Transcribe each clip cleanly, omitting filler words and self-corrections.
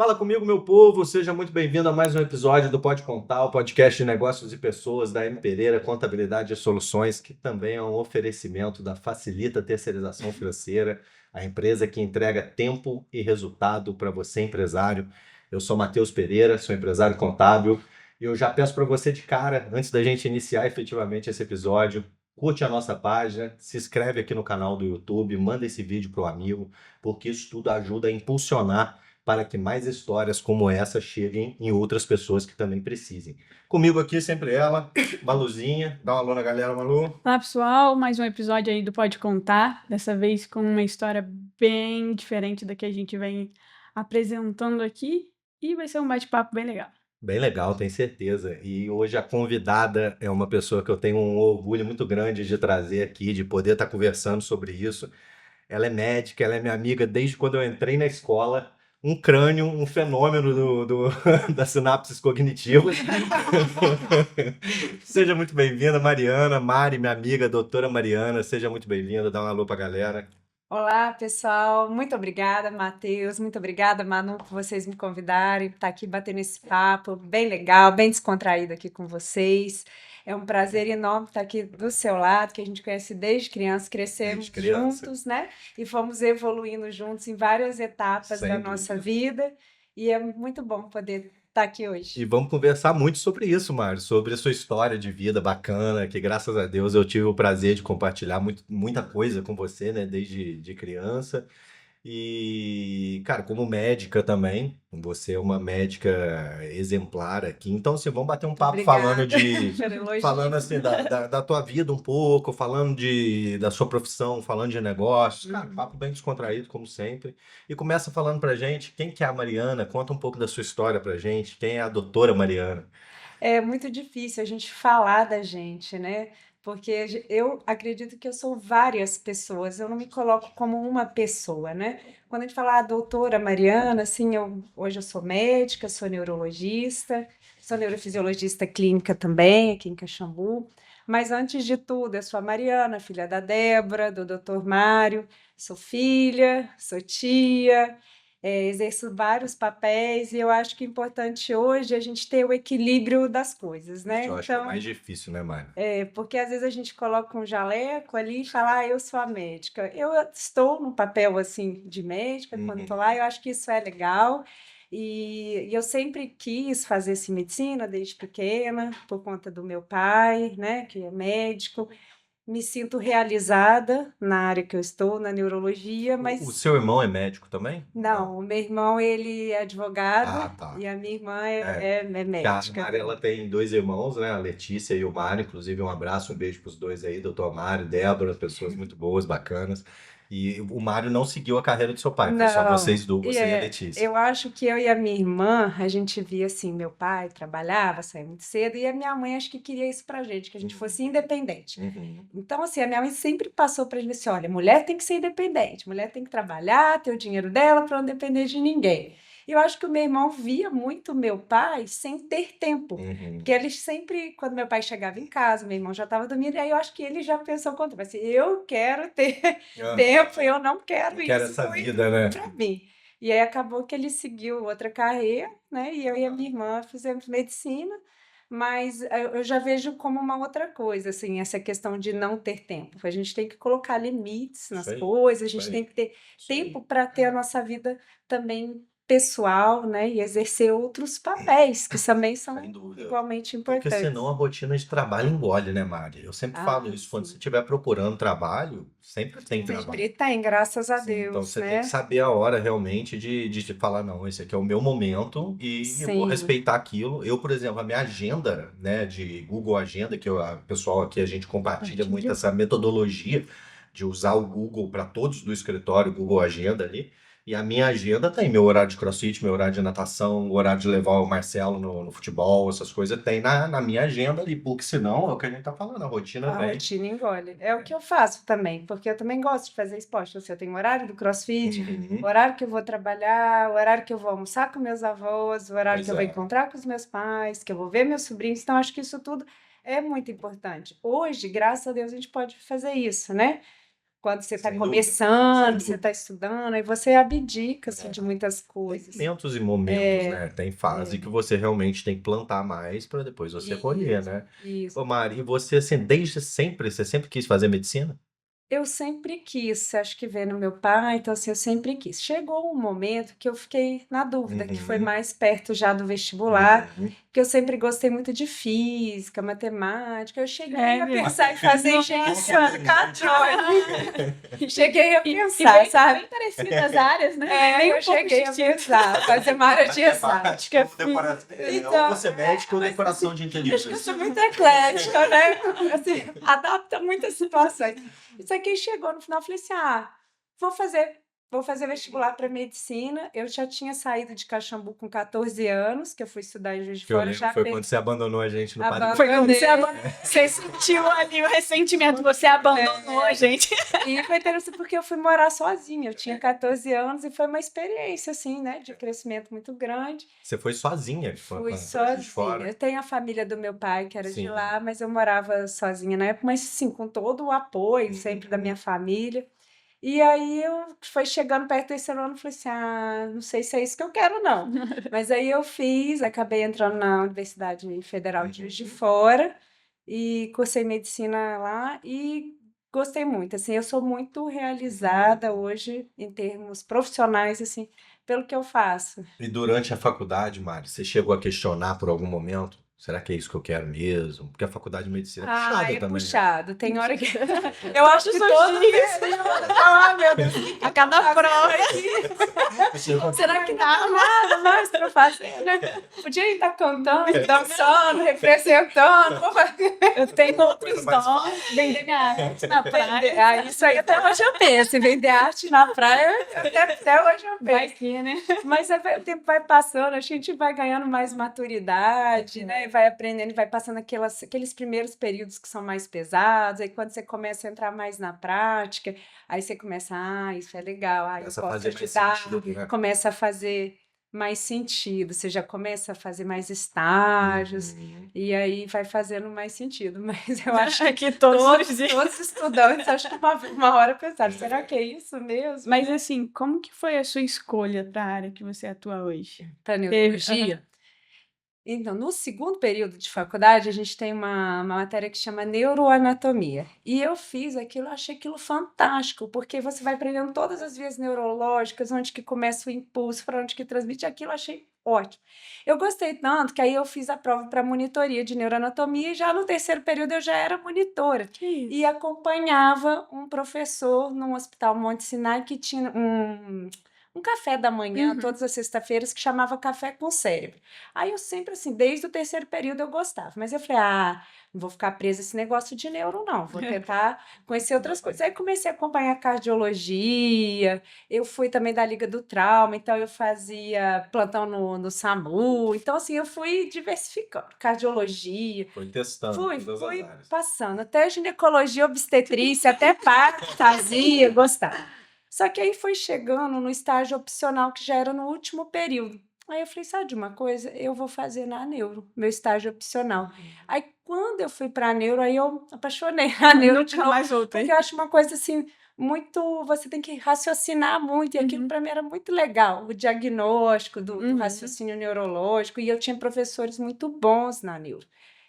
Fala comigo, meu povo, seja muito bem-vindo a mais um episódio do Pode Contar, o podcast de negócios e pessoas da M. Pereira Contabilidade e Soluções, que também é um oferecimento da Facilita Terceirização Financeira, a empresa que entrega tempo e resultado para você, empresário. Eu sou Matheus Pereira, sou empresário contábil, e eu já peço para você de cara, antes da gente iniciar efetivamente esse episódio, curte a nossa página, se inscreve aqui no canal do YouTube, manda esse vídeo para o amigo, porque isso tudo ajuda a impulsionar para que mais histórias como essa cheguem em outras pessoas que também precisem. Comigo aqui sempre ela, Maluzinha. Dá uma alô na galera, Malu. Olá, pessoal, mais um episódio aí do Pode Contar, dessa vez com uma história bem diferente da que a gente vem apresentando aqui, e vai ser um bate-papo bem legal. Bem legal, tenho certeza. E hoje a convidada é uma pessoa que eu tenho um orgulho muito grande de trazer aqui, de poder estar conversando sobre isso. Ela é médica, ela é minha amiga desde quando eu entrei na escola. Um crânio, um fenômeno das sinapses cognitivas. Seja muito bem-vinda, Mariana. Mari, minha amiga, doutora Mariana. Seja muito bem-vinda. Dá um alô pra galera. Olá, pessoal. Muito obrigada, Matheus. Muito obrigada, Manu, por vocês me convidarem, por estar aqui batendo esse papo bem legal, bem descontraído aqui com vocês. É um prazer enorme estar aqui do seu lado, que a gente conhece desde criança, crescemos Desde criança. juntos, né? E fomos evoluindo juntos em várias etapas Sem da nossa dúvida. vida. E é muito bom poder estar aqui hoje. E vamos conversar muito sobre isso, Mário, sobre a sua história de vida bacana, que graças a Deus eu tive o prazer de compartilhar muita coisa com você, né, desde de criança. E, cara, como médica também, você é uma médica exemplar aqui. Então, assim, vamos bater um papo falando Obrigada pelo elogio. falando assim, da tua vida um pouco, falando da sua profissão, falando de negócios. Cara, papo bem descontraído, como sempre. E começa falando pra gente quem que é a Mariana, conta um pouco da sua história pra gente, quem é a doutora Mariana. É muito difícil a gente falar da gente, né? Porque eu acredito que eu sou várias pessoas, eu não me coloco como uma pessoa, né? Quando a gente fala, doutora Mariana, assim, hoje eu sou médica, sou neurologista, sou neurofisiologista clínica também, aqui em Caxambu. Mas antes de tudo, eu sou a Mariana, filha da Débora, do Dr. Mário, sou filha, sou tia, exerço vários papéis e eu acho que é importante hoje a gente ter o equilíbrio das coisas, né? Isso eu acho que é o Então, mais difícil, né, Mário? porque às vezes a gente coloca um jaleco ali e fala, eu sou a médica. Eu estou no papel assim de médica quando estou lá, eu acho que isso é legal. E eu sempre quis fazer assim, medicina desde pequena, por conta do meu pai, né, que é médico. Me sinto realizada na área que eu estou, na neurologia, O mas seu irmão é médico também? não, o meu irmão, ele é advogado Ah, tá. e a minha irmã É. é A médica. Mari, ela tem dois irmãos, né? A Letícia e o Mário. Inclusive, um abraço, um beijo pros dois aí, doutor Mário, Débora, pessoas muito boas, bacanas. E o Mário não seguiu a carreira do seu pai, foi só vocês Não, duas, você e a Letícia. eu acho que eu e a minha irmã, a gente via assim, meu pai trabalhava, saía muito cedo, e a minha mãe acho que queria isso pra gente, que a gente fosse independente. Uhum. Então, assim, a minha mãe sempre passou pra gente assim, olha, mulher tem que ser independente, mulher tem que trabalhar, ter o dinheiro dela para não depender de ninguém. E eu acho que o meu irmão via muito meu pai sem ter tempo. Uhum. Porque ele sempre, quando meu pai chegava em casa, meu irmão já estava dormindo, e aí eu acho que ele já pensou contra, assim, eu quero ter Ah, tempo, eu não quero não quero isso essa muito vida, né? para mim. E aí acabou que ele seguiu outra carreira, né? E eu e a minha irmã fizemos medicina, mas eu já vejo como uma outra coisa, assim, essa questão de não ter tempo. A gente tem que colocar limites nas Isso aí, coisas, a isso gente aí. tem que ter Isso aí. tempo para ter a nossa vida também pessoal, né? E exercer outros papéis que também são Sem dúvida. igualmente Porque importantes. senão a rotina de trabalho engole, né, Mari? Eu sempre falo Ah, isso, quando você sim. estiver procurando trabalho, sempre tem trabalho. Sempre tem, graças a Sim, então Deus, você tem que né? saber a hora realmente de falar, não, esse aqui é o meu momento e eu vou Sim. respeitar aquilo. Eu, por exemplo, a minha agenda, né, de Google Agenda, que a pessoal aqui, a gente compartilha muito Compartilha. essa metodologia de usar o Google para todos do escritório, Google Agenda ali. E a minha agenda tem meu horário de CrossFit, meu horário de natação, o horário de levar o Marcelo no futebol, essas coisas tem na minha agenda ali, porque senão é o que a gente tá falando, a rotina A vem. rotina engole. É o que eu faço também, porque eu também gosto de fazer esporte. Assim, eu tenho horário do CrossFit, Uhum. o horário que eu vou trabalhar, o horário que eu vou almoçar com meus avós, o horário Pois que eu vou é. encontrar com os meus pais, que eu vou ver meus sobrinhos. Então, acho que isso tudo é muito importante. Hoje, graças a Deus, a gente pode fazer isso, né? quando você está Sem dúvida, começando, sem você está estudando, aí você abdica assim, de muitas coisas. momentos e momentos, né? Tem fase que você realmente tem que plantar mais para depois você colher, né? Isso. Ô, Mari, e você, assim, desde sempre, você sempre quis fazer medicina? Eu sempre quis, acho que vendo meu pai, então assim, eu sempre quis. Chegou um momento que eu fiquei na dúvida, que foi Uhum, mais perto já do vestibular, uhum. porque eu sempre gostei muito de física, matemática. Eu cheguei a Sério? pensar em fazer engenharia católica. Cheguei a E pensar, bem, sabe? bem parecidas as áreas, né? É, Nem eu um pouco cheguei a distinto. pensar, fazer uma área de exática. Ou você é médico ou decoração de Eu inteligência. sou muito eclética, né? Assim, adapta muitas situações. Isso aqui chegou no final, eu falei assim: ah, vou fazer vestibular para medicina. Eu já tinha saído de Caxambu com 14 anos, que eu fui estudar em Juiz de Que eu Fora, lembro já foi quando você abandonou a gente no Padre Foi quando você, abandonei. você sentiu ali o ressentimento, você abandonou a gente. E foi interessante porque eu fui morar sozinha. Eu tinha 14 anos e foi uma experiência, assim, né, de crescimento muito grande. Você foi sozinha Fui pra Juiz de sozinha. Fora? Eu tenho a família do meu pai, que era de Sim. lá, mas eu morava sozinha na época, mas sim, com todo o apoio sempre da minha família. E aí eu foi chegando perto do terceiro ano, falei assim: ah, não sei se é isso que eu quero, não. Mas aí eu fiz, acabei entrando na Universidade Federal de Juiz de Fora e cursei medicina lá e gostei muito. Assim, eu sou muito realizada hoje em termos profissionais, assim, pelo que eu faço. E durante a faculdade, Mari, você chegou a questionar por algum momento? Será que é isso que eu quero mesmo? Porque a faculdade de medicina é puxada Ah, é também, né? puxado. Tem hora que. Eu acho que Todos os todo dias. período. Ah, meu Deus. A cada prova. Será que não dá nada mais para fazer, né? Podia estar cantando, dançando, representando. Eu tenho outros Coisa mais dons, vender minha arte na praia. Ah, isso aí até hoje eu penso. Em vender arte na praia, até hoje eu Vai penso. que, né? Mas o tempo vai passando, a gente vai ganhando mais maturidade, né? E vai aprendendo, e vai passando aqueles primeiros períodos que são mais pesados. Aí quando você começa a entrar mais na prática, aí você começa, ah, isso é legal, ah, eu Começa a posso fazer mais ajudar. sentido, né? Começa a fazer mais sentido, você já começa a fazer mais estágios, e aí vai fazendo mais sentido. Mas eu acho que que todos os dias. todos os estudantes, acho que uma hora pensaram, será que é isso mesmo? Mas assim, como que foi a sua escolha para a área que você atua hoje? Para neurologia? Então, no segundo período de faculdade, a gente tem uma matéria que chama neuroanatomia. E eu fiz aquilo, achei aquilo fantástico, porque você vai aprendendo todas as vias neurológicas, onde que começa o impulso, para onde que transmite aquilo, achei ótimo. Eu gostei tanto que aí eu fiz a prova para monitoria de neuroanatomia e já no terceiro período eu já era monitora. Que isso? E acompanhava um professor num hospital Monte Sinai que tinha um café da manhã, todas as sextas-feiras, que chamava Café com Cérebro. Aí eu sempre, assim, desde o terceiro período eu gostava. Mas eu falei, ah, não vou ficar presa a esse negócio de neuro, não. Vou tentar conhecer outras coisas. Aí comecei a acompanhar cardiologia, eu fui também da Liga do Trauma, então eu fazia plantão no SAMU. Então, assim, eu fui diversificando. Cardiologia, Foi testando fui todas as áreas. passando. Até ginecologia, obstetrícia, até parto, fazia, gostava. Só que aí foi chegando no estágio opcional, que já era no último período. Aí eu falei, sabe de uma coisa? Eu vou fazer na neuro, meu estágio opcional. Aí quando eu fui para a neuro, aí eu apaixonei a neuro de Nunca novo, mais voltei. porque eu acho uma coisa assim, muito, você tem que raciocinar muito, e aquilo para mim era muito legal, o diagnóstico do raciocínio neurológico, e eu tinha professores muito bons na neuro.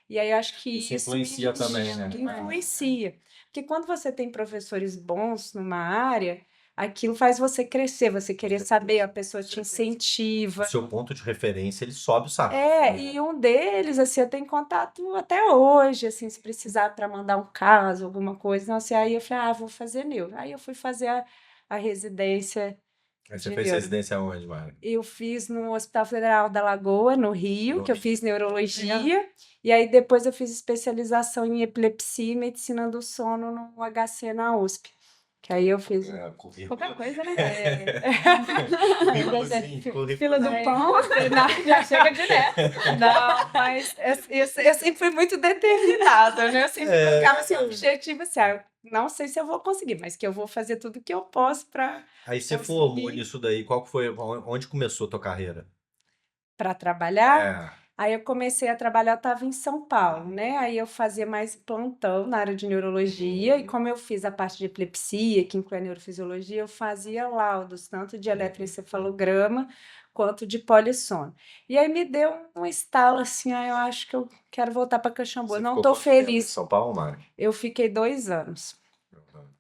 E aí eu acho que Isso isso me influencia também, né? influencia. Porque quando você tem professores bons numa área, aquilo faz você crescer, você querer saber, a pessoa te incentiva. O seu ponto de referência, ele sobe o sarrafo. E um deles, assim, eu tenho contato até hoje, assim, se precisar para mandar um caso, alguma coisa. Então, assim, aí eu falei, ah, vou fazer neuro. Aí eu fui fazer a residência Aí você de fez neuro. residência onde, Mari? Eu fiz no Hospital Federal da Lagoa, no Rio, No que eu Rio. fiz neurologia. E aí depois eu fiz especialização em epilepsia e medicina do sono no HC na USP. Que aí eu fiz. Pouca coisa, né? Currículo. Fila do É. pão, já chega direto. Não, mas eu sempre fui muito determinada, né? Eu sempre ficava assim, objetivo assim, ah, eu não sei se eu vou conseguir, mas que eu vou fazer tudo que eu posso para Aí você consegui. formou nisso daí. Qual que foi, onde começou a tua carreira? Trabalhar. Aí eu comecei a trabalhar, eu estava em São Paulo, né? Aí eu fazia mais plantão na área de neurologia, e como eu fiz a parte de epilepsia, que inclui a neurofisiologia, eu fazia laudos, tanto de eletroencefalograma quanto de polissono. E aí me deu um estalo assim, eu acho que eu quero voltar para Caxambu. Eu não estou feliz. São Paulo, Mari? Eu fiquei 2 anos.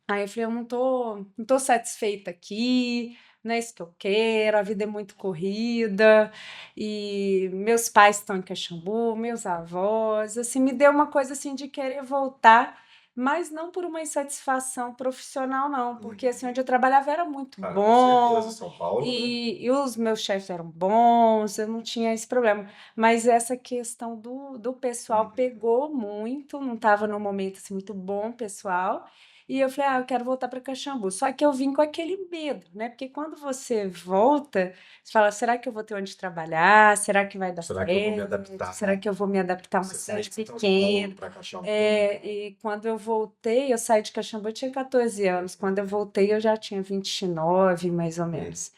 Aí eu falei, eu não tô satisfeita aqui, não é isso que eu quero, a vida é muito corrida, e meus pais estão em Caxambu, meus avós, assim, me deu uma coisa assim de querer voltar, mas não por uma insatisfação profissional, não, porque assim, onde eu trabalhava era muito Com bom, certeza, São Paulo. e os meus chefes eram bons, eu não tinha esse problema. Mas essa questão do pessoal pegou muito, não estava num momento assim, muito bom, pessoal. E eu falei, eu quero voltar para Caxambu. Só que eu vim com aquele medo, né? Porque quando você volta, você fala, será que eu vou ter onde trabalhar? Será que vai dar Será que eu vou me certo? adaptar? Será que eu vou me adaptar a uma Você cidade sai de São pequena? Paulo pra Caxambu. E quando eu voltei, eu saí de Caxambu, eu tinha 14 anos. Quando eu voltei, eu já tinha 29, mais ou menos.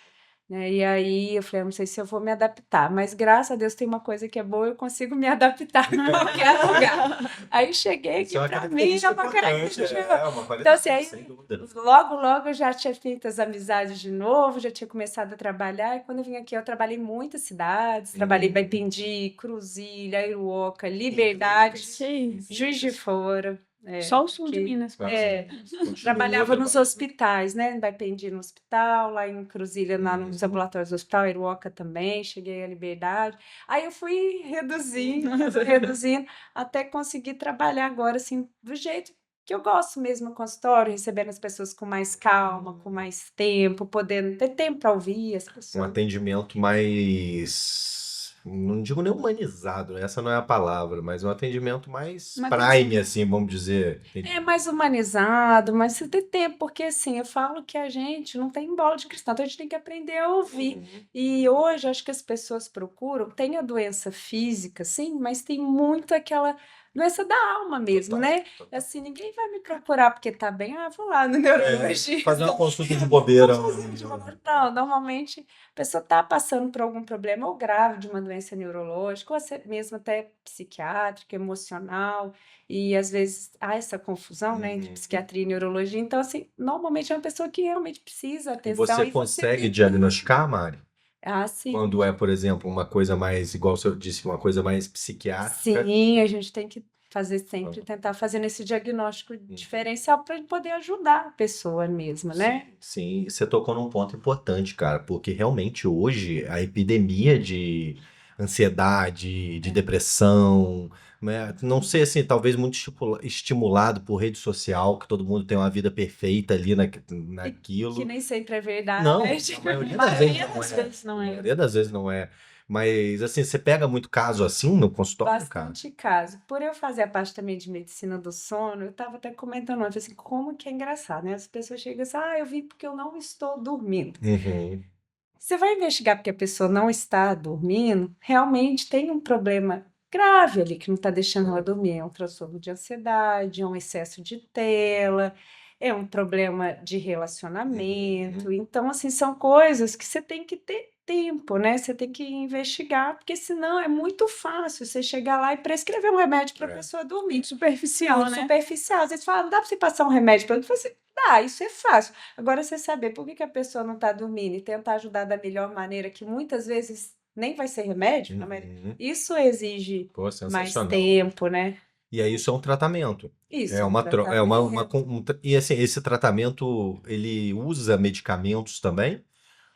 Né? E aí eu falei, não sei se eu vou me adaptar, mas graças a Deus tem uma coisa que é boa, eu consigo me adaptar em qualquer lugar. Aí cheguei aqui, Isso é uma para mim, é característica uma importante, característica. é uma Então, assim, qualidade, aí, sem dúvida. logo eu já tinha feito as amizades de novo, já tinha começado a trabalhar, e quando eu vim aqui, eu trabalhei em muitas cidades, trabalhei em Baipendi, Cruzília, Airuoca, Liberdade, Que isso. Juiz de Fora. Só o sul de que- Minas. Trabalhava nos hospitais, né? Em Baipendi no hospital, lá em Cruzília, nos ambulatórios do hospital, Iruoca também, cheguei à Liberdade. Aí eu fui reduzindo, até conseguir trabalhar agora, assim, do jeito que eu gosto mesmo no consultório, recebendo as pessoas com mais calma, com mais tempo, podendo ter tempo para ouvir as Um pessoas. atendimento mais, não digo nem humanizado, essa não é a palavra, mas um atendimento mais Uma prime, assim, vamos dizer. É mais humanizado, mas você tem tempo, porque assim, eu falo que a gente não tem bola de cristal, então a gente tem que aprender a ouvir. E hoje acho que as pessoas procuram, tem a doença física, sim, mas tem muito aquela doença da alma mesmo, Total, né? total. Assim, ninguém vai me procurar porque tá bem, vou lá no neurologista. Fazer uma consulta de bobeira. Não, normalmente a pessoa está passando por algum problema ou grave de uma doença neurológica, ou mesmo até psiquiátrica, emocional, e às vezes há essa confusão, né, entre psiquiatria e neurologia. Então, assim, normalmente é uma pessoa que realmente precisa E atenção. você consegue diagnosticar, Mari? Sim. Quando é, por exemplo, uma coisa mais, igual você disse, uma coisa mais psiquiátrica. Sim, a gente tem que fazer sempre, tentar fazer esse diagnóstico diferencial para poder ajudar a pessoa mesmo, né? Sim, você tocou num ponto importante, cara, porque realmente hoje a epidemia de ansiedade, de depressão, né, não sei assim, talvez muito estimulado por rede social, que todo mundo tem uma vida perfeita ali naquilo. Que nem sempre é verdade. Não, a maioria das vezes não é. A maioria das vezes não é. Mas assim, você pega muito caso assim no consultório, cara? Bastante caso. Por eu fazer a parte também de medicina do sono, eu estava até comentando antes, assim, como que é engraçado, né? As pessoas chegam assim, eu vim porque eu não estou dormindo. Você vai investigar porque a pessoa não está dormindo, realmente tem um problema grave ali que não está deixando ela dormir. É um transtorno de ansiedade, é um excesso de tela, é um problema de relacionamento. Então, assim, são coisas que você tem que ter tempo, né? Você tem que investigar, porque senão é muito fácil você chegar lá e prescrever um remédio para a pessoa dormir. Muito superficial, Muito né? superficial. Às vezes fala, não dá para você passar um remédio para dormir. Assim, dá, isso é fácil. Agora, você saber por que a pessoa não está dormindo e tentar ajudar da melhor maneira, que muitas vezes nem vai ser remédio, isso exige Pô, mais sensacional. tempo, né? E aí isso é um tratamento. Isso, É um uma tratamento. e assim, esse tratamento, ele usa medicamentos também?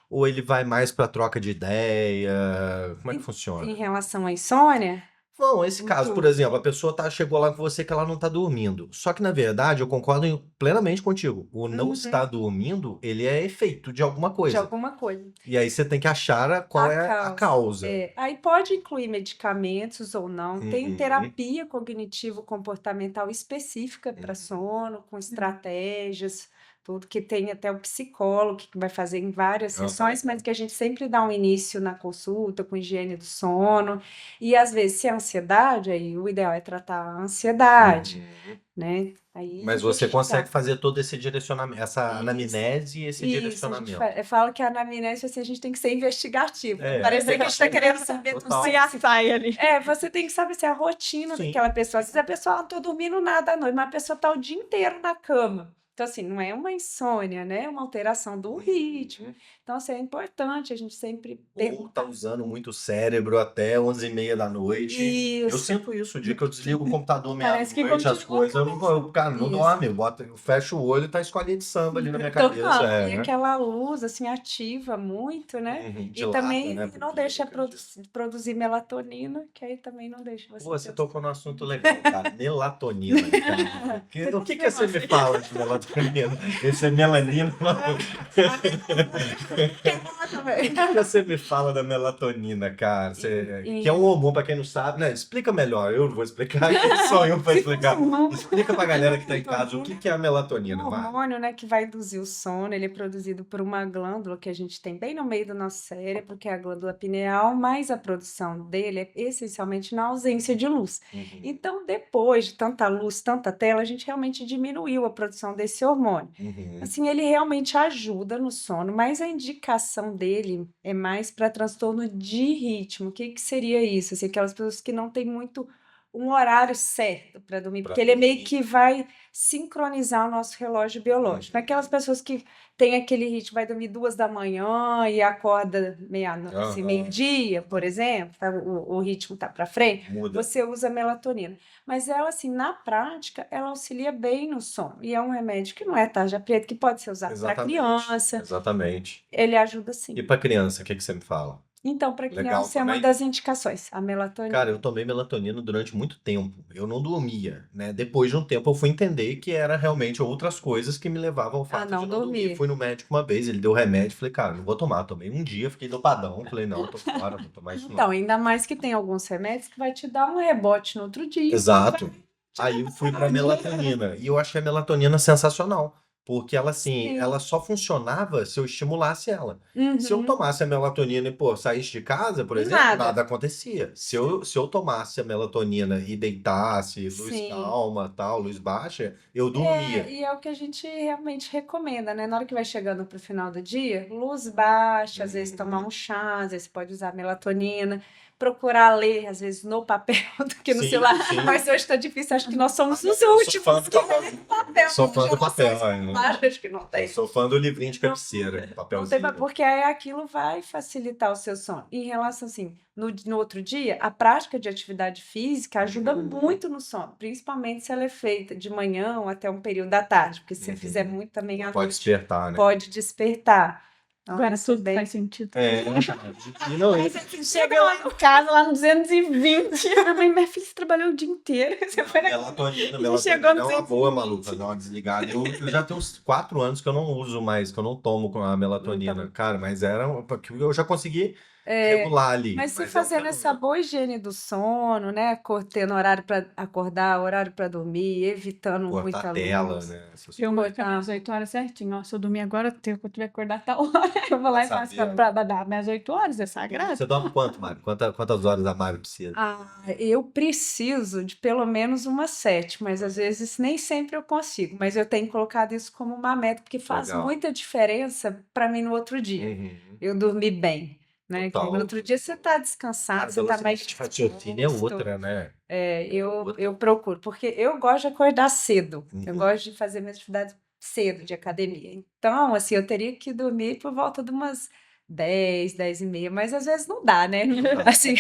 Ou ele vai mais para troca de ideia? Como é que funciona? Em relação à insônia, Não, esse caso, por exemplo, a pessoa chegou lá com você que ela não está dormindo. Só que, na verdade, eu concordo plenamente contigo. O não estar dormindo, ele é efeito de alguma de coisa. alguma coisa. E aí você tem que achar qual é a causa. Aí pode incluir medicamentos ou não. Tem Uhum. terapia cognitivo-comportamental específica para sono, com estratégias, tudo, que tem até o psicólogo que vai fazer em várias Aham. sessões, mas que a gente sempre dá um início na consulta com higiene do sono. E às vezes, se é ansiedade, aí o ideal é tratar a ansiedade, Uhum. né? Aí a Mas você gente consegue dá. fazer todo esse direcionamento, essa Isso. anamnese e esse Isso, a gente direcionamento. fala que a anamnese, assim, a gente tem que ser investigativo. É, Parecer que a gente está querendo saber tudo. total. Se atrai ali. Você tem que saber se é a rotina Sim. daquela pessoa. Às vezes a pessoa não tô dormindo nada à noite, mas a pessoa está o dia inteiro na cama. Então, assim, não é uma insônia, né? É uma alteração do ritmo. Então, assim, é importante a gente sempre Ou tá perguntar. usando muito o cérebro até 11h30 da noite. Eu Isso. sinto isso, o dia que eu desligo o computador Parece que meia-noite, as continua coisas, cara, não Isso. dorme. Eu fecho o olho e tá escolinha de samba ali na minha cabeça. Total. É, E né? aquela luz, assim, ativa muito, né? Uhum, E dilata, também né? não Porque deixa acredito. produzir melatonina, que aí também não deixa Pô, você você ter o tocou num assunto legal, cara. Melatonina, cara. O que você me fala de melatonina? Esse é melanina. O que você me fala da melatonina, cara? Que é um hormônio, pra quem não sabe, né? Explica melhor, eu não vou explicar, que sou eu pra explicar. Explica pra galera que tá em casa o que é a melatonina, Um vai. hormônio, né, que vai induzir o sono, ele é produzido por uma glândula que a gente tem bem no meio do nosso cérebro, que é a glândula pineal, mas a produção dele é essencialmente na ausência de luz. Uhum, Então, depois de tanta luz, tanta tela, a gente realmente diminuiu a produção desse hormônio. uhum. Assim, ele realmente ajuda no sono, mas a indicação dele é mais para transtorno de ritmo. O que que seria isso? Assim, aquelas pessoas que não têm muito um horário certo para dormir, Pra porque ele é meio dormir. que vai sincronizar o nosso relógio biológico. Uhum. Aquelas pessoas que têm aquele ritmo, vai dormir 2 da manhã e acorda assim, Aham. meio-dia, por exemplo, tá? O ritmo tá para frente, Muda. você usa melatonina. Mas ela, assim, na prática, ela auxilia bem no sono. E é um remédio que não é tarja preta, que pode ser usado para Exatamente. criança. Exatamente. Ele ajuda E sim. pra criança, o que você me fala? Então, para Legal criança é uma também? das indicações, a melatonina. Cara, eu tomei melatonina durante muito tempo. Eu não dormia, né? Depois de um tempo eu fui entender que era realmente outras coisas que me levavam ao A fato de não não dormir. dormir. Fui no médico uma vez, ele deu remédio, falei, cara, não vou tomar. Tomei um dia, fiquei dopadão. Falei, não, tô fora, não vou tomar isso Então, não. ainda mais que tem alguns remédios que vai te dar um rebote no outro dia. Exato. Aí eu fui pra melatonina e eu achei a melatonina sensacional, porque ela assim, Sim. ela só funcionava se eu estimulasse ela. Se eu Uhum. tomasse a melatonina e, pô, saísse de casa, por exemplo, Nada. nada acontecia. Se eu tomasse a melatonina e deitasse, luz Sim. calma, tal, luz baixa, eu dormia. E é o que a gente realmente recomenda, né? Na hora que vai chegando pro final do dia, luz baixa, às vezes tomar um chá, às vezes você pode usar melatonina, procurar ler, às vezes no papel do que no Sim, celular. sim. Mas hoje está difícil, acho que nós somos os Eu sou últimos fã do que papel. lêem papel. Sou fã do papel, Acho que não Eu tem. sou fã do livrinho de cabeceira, Não tem, papelzinho. porque aí aquilo vai facilitar o seu sono. Em relação, assim, no outro dia, a prática de atividade física ajuda muito no sono, principalmente se ela é feita de manhã ou até um período da tarde, porque se você fizer muito também à Pode noite, despertar, né? pode despertar. Então, Agora isso é tudo bem- faz sentido. É, e não, Aí você chega lá em casa, lá no 220. Minha mãe, minha filha, você trabalhou o dia inteiro. Você foi na... Melatonina chegou no é uma boa, 220. maluca, dar uma desligada. Eu já tenho uns 4 anos que eu não uso mais, que eu não tomo com a melatonina. Cara, mas porque eu já consegui regular ali. Mas se é um fazendo essa fenômeno. boa higiene do sono, né? Tendo horário para acordar, horário para dormir, evitando Cortar muita a tela, luz. né? Essas Eu coisas. marco minhas 8 horas certinho. Ó, se eu dormir agora, eu tiver que acordar tal hora. Eu vou lá e faço Saber. pra dar minhas 8 horas, é sagrado. Você dorme quanto, Mário? Quantas horas a Mário precisa? Eu preciso de pelo menos umas 7, mas às vezes nem sempre eu consigo. Mas eu tenho colocado isso como uma meta, porque faz Legal. muita diferença para mim no outro dia. Uhum. Eu dormir bem, né? Que Total. no outro dia você está descansado, Cara, você está mais velocidade de raciocínio é disposto. outra, né? Eu procuro, porque eu gosto de acordar cedo. Eu Uhum. gosto de fazer minhas atividades cedo de academia. Então, assim, eu teria que dormir por volta de umas 10, 10h30, mas às vezes não dá, né? Assim,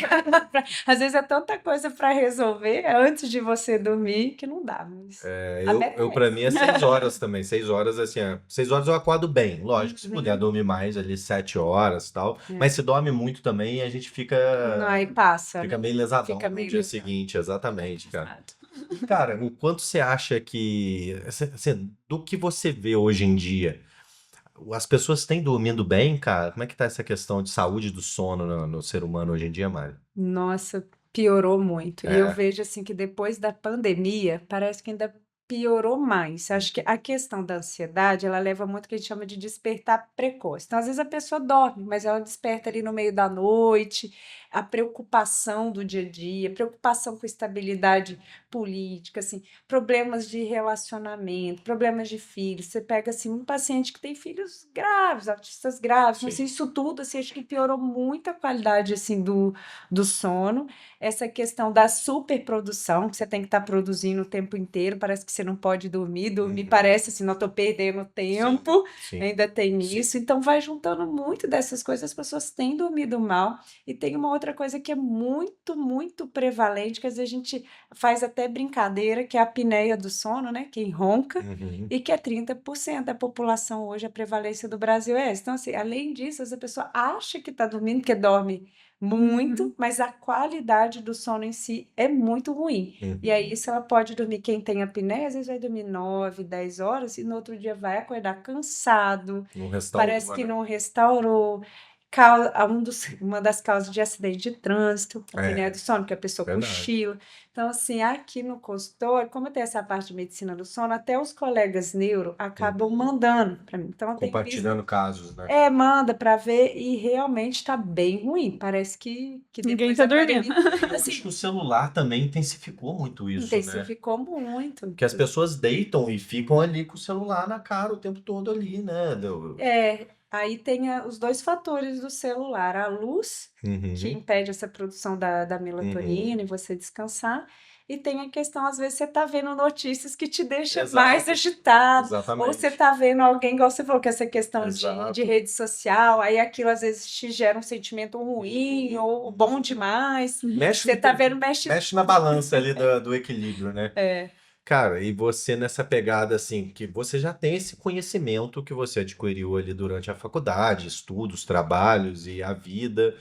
às vezes é tanta coisa para resolver antes de você dormir que não dá. Mas a meta é Pra mim é 6 horas também. 6 horas, assim, 6 horas eu acordo bem. Lógico, se Uhum. puder dormir mais ali, 7 horas e tal. É. Mas se dorme muito também, a gente fica, Não, aí passa, fica né? meio lesadão Fica no meio dia lesadão. seguinte, exatamente, cara. Cara, o quanto você acha que, assim, do que você vê hoje em dia, as pessoas têm dormindo bem, cara? Como é que tá essa questão de saúde do sono no ser humano hoje em dia, Mário? Nossa, piorou muito. E eu É. vejo assim que depois da pandemia, parece que ainda piorou mais. Acho que a questão da ansiedade, ela leva muito o que a gente chama de despertar precoce. Então, às vezes a pessoa dorme, mas ela desperta ali no meio da noite, a preocupação do dia a dia, preocupação com estabilidade política, assim, problemas de relacionamento, problemas de filhos. Você pega, assim, um paciente que tem filhos graves, autistas graves, Sim. assim, isso tudo, assim, acho que piorou muito a qualidade, assim, do sono. Essa questão da superprodução, que você tem que estar produzindo o tempo inteiro, parece que você não pode dormir, parece assim, não estou perdendo tempo, Sim. ainda tem Sim. isso, então vai juntando muito dessas coisas, as pessoas têm dormido mal, e tem uma outra coisa que é muito, muito prevalente, que às vezes a gente faz até brincadeira, que é a apneia do sono, né, quem ronca, Uhum. e que é 30% da população hoje, a prevalência do Brasil é essa. Então, assim, além disso, essa pessoa acha que está dormindo, que dorme muito, mas a qualidade do sono em si é muito ruim. E aí, isso ela pode dormir, quem tem apneia, às vezes vai dormir 9, 10 horas e no outro dia vai acordar cansado, Não restaurou, parece que né? não restaurou. Uma das causas de acidente de trânsito, a apneia do sono, que a pessoa Verdade. cochila. Então, assim, aqui no consultório, como tem essa parte de medicina do sono, até os colegas neuro acabam mandando para mim. Então, eu tenho visto. Compartilhando casos, né? Manda para ver e realmente tá bem ruim. Parece que Ninguém depois tá da dormindo. pandemia, Eu acho que o celular também intensificou muito isso, né? intensificou muito. Que as pessoas deitam e ficam ali com o celular na cara o tempo todo ali, né? Aí tem os dois fatores do celular, a luz, que Uhum. impede essa produção da melatonina e você descansar, e tem a questão, às vezes, você está vendo notícias que te deixam Exato. mais agitado, ou Exatamente. você está vendo alguém, igual você falou, que essa questão de Exato. rede social, aí aquilo às vezes te gera um sentimento ruim ou bom demais. Você está vendo, mexe na balança ali do equilíbrio, né? É. Cara, e você nessa pegada assim, que você já tem esse conhecimento que você adquiriu ali durante a faculdade, estudos, trabalhos e a vida.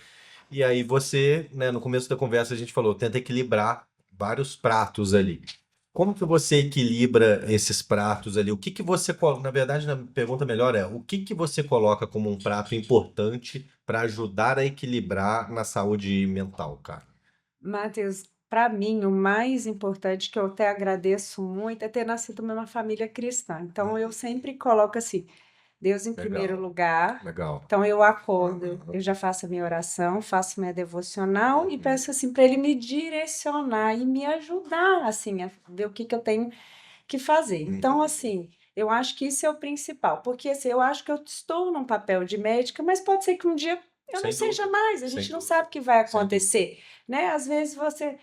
E aí você, né, no começo da conversa a gente falou, tenta equilibrar vários pratos ali. Como que você equilibra esses pratos ali? O que que você, na verdade, a pergunta melhor é, o que que você coloca como um prato importante para ajudar a equilibrar na saúde mental, cara? Matheus, para mim, o mais importante, que eu até agradeço muito, é ter nascido numa família cristã. Então, eu sempre coloco assim, Deus em primeiro Legal, lugar. legal. Então, eu acordo, eu já faço a minha oração, faço minha devocional e peço assim para Ele me direcionar e me ajudar, assim, a ver o que eu tenho que fazer. Então, assim, eu acho que isso é o principal, porque assim, eu acho que eu estou num papel de médica, mas pode ser que um dia eu Sem não seja dúvida, mais, a sem gente não dúvida, sabe o que vai sem dúvida. acontecer, né? Às vezes você,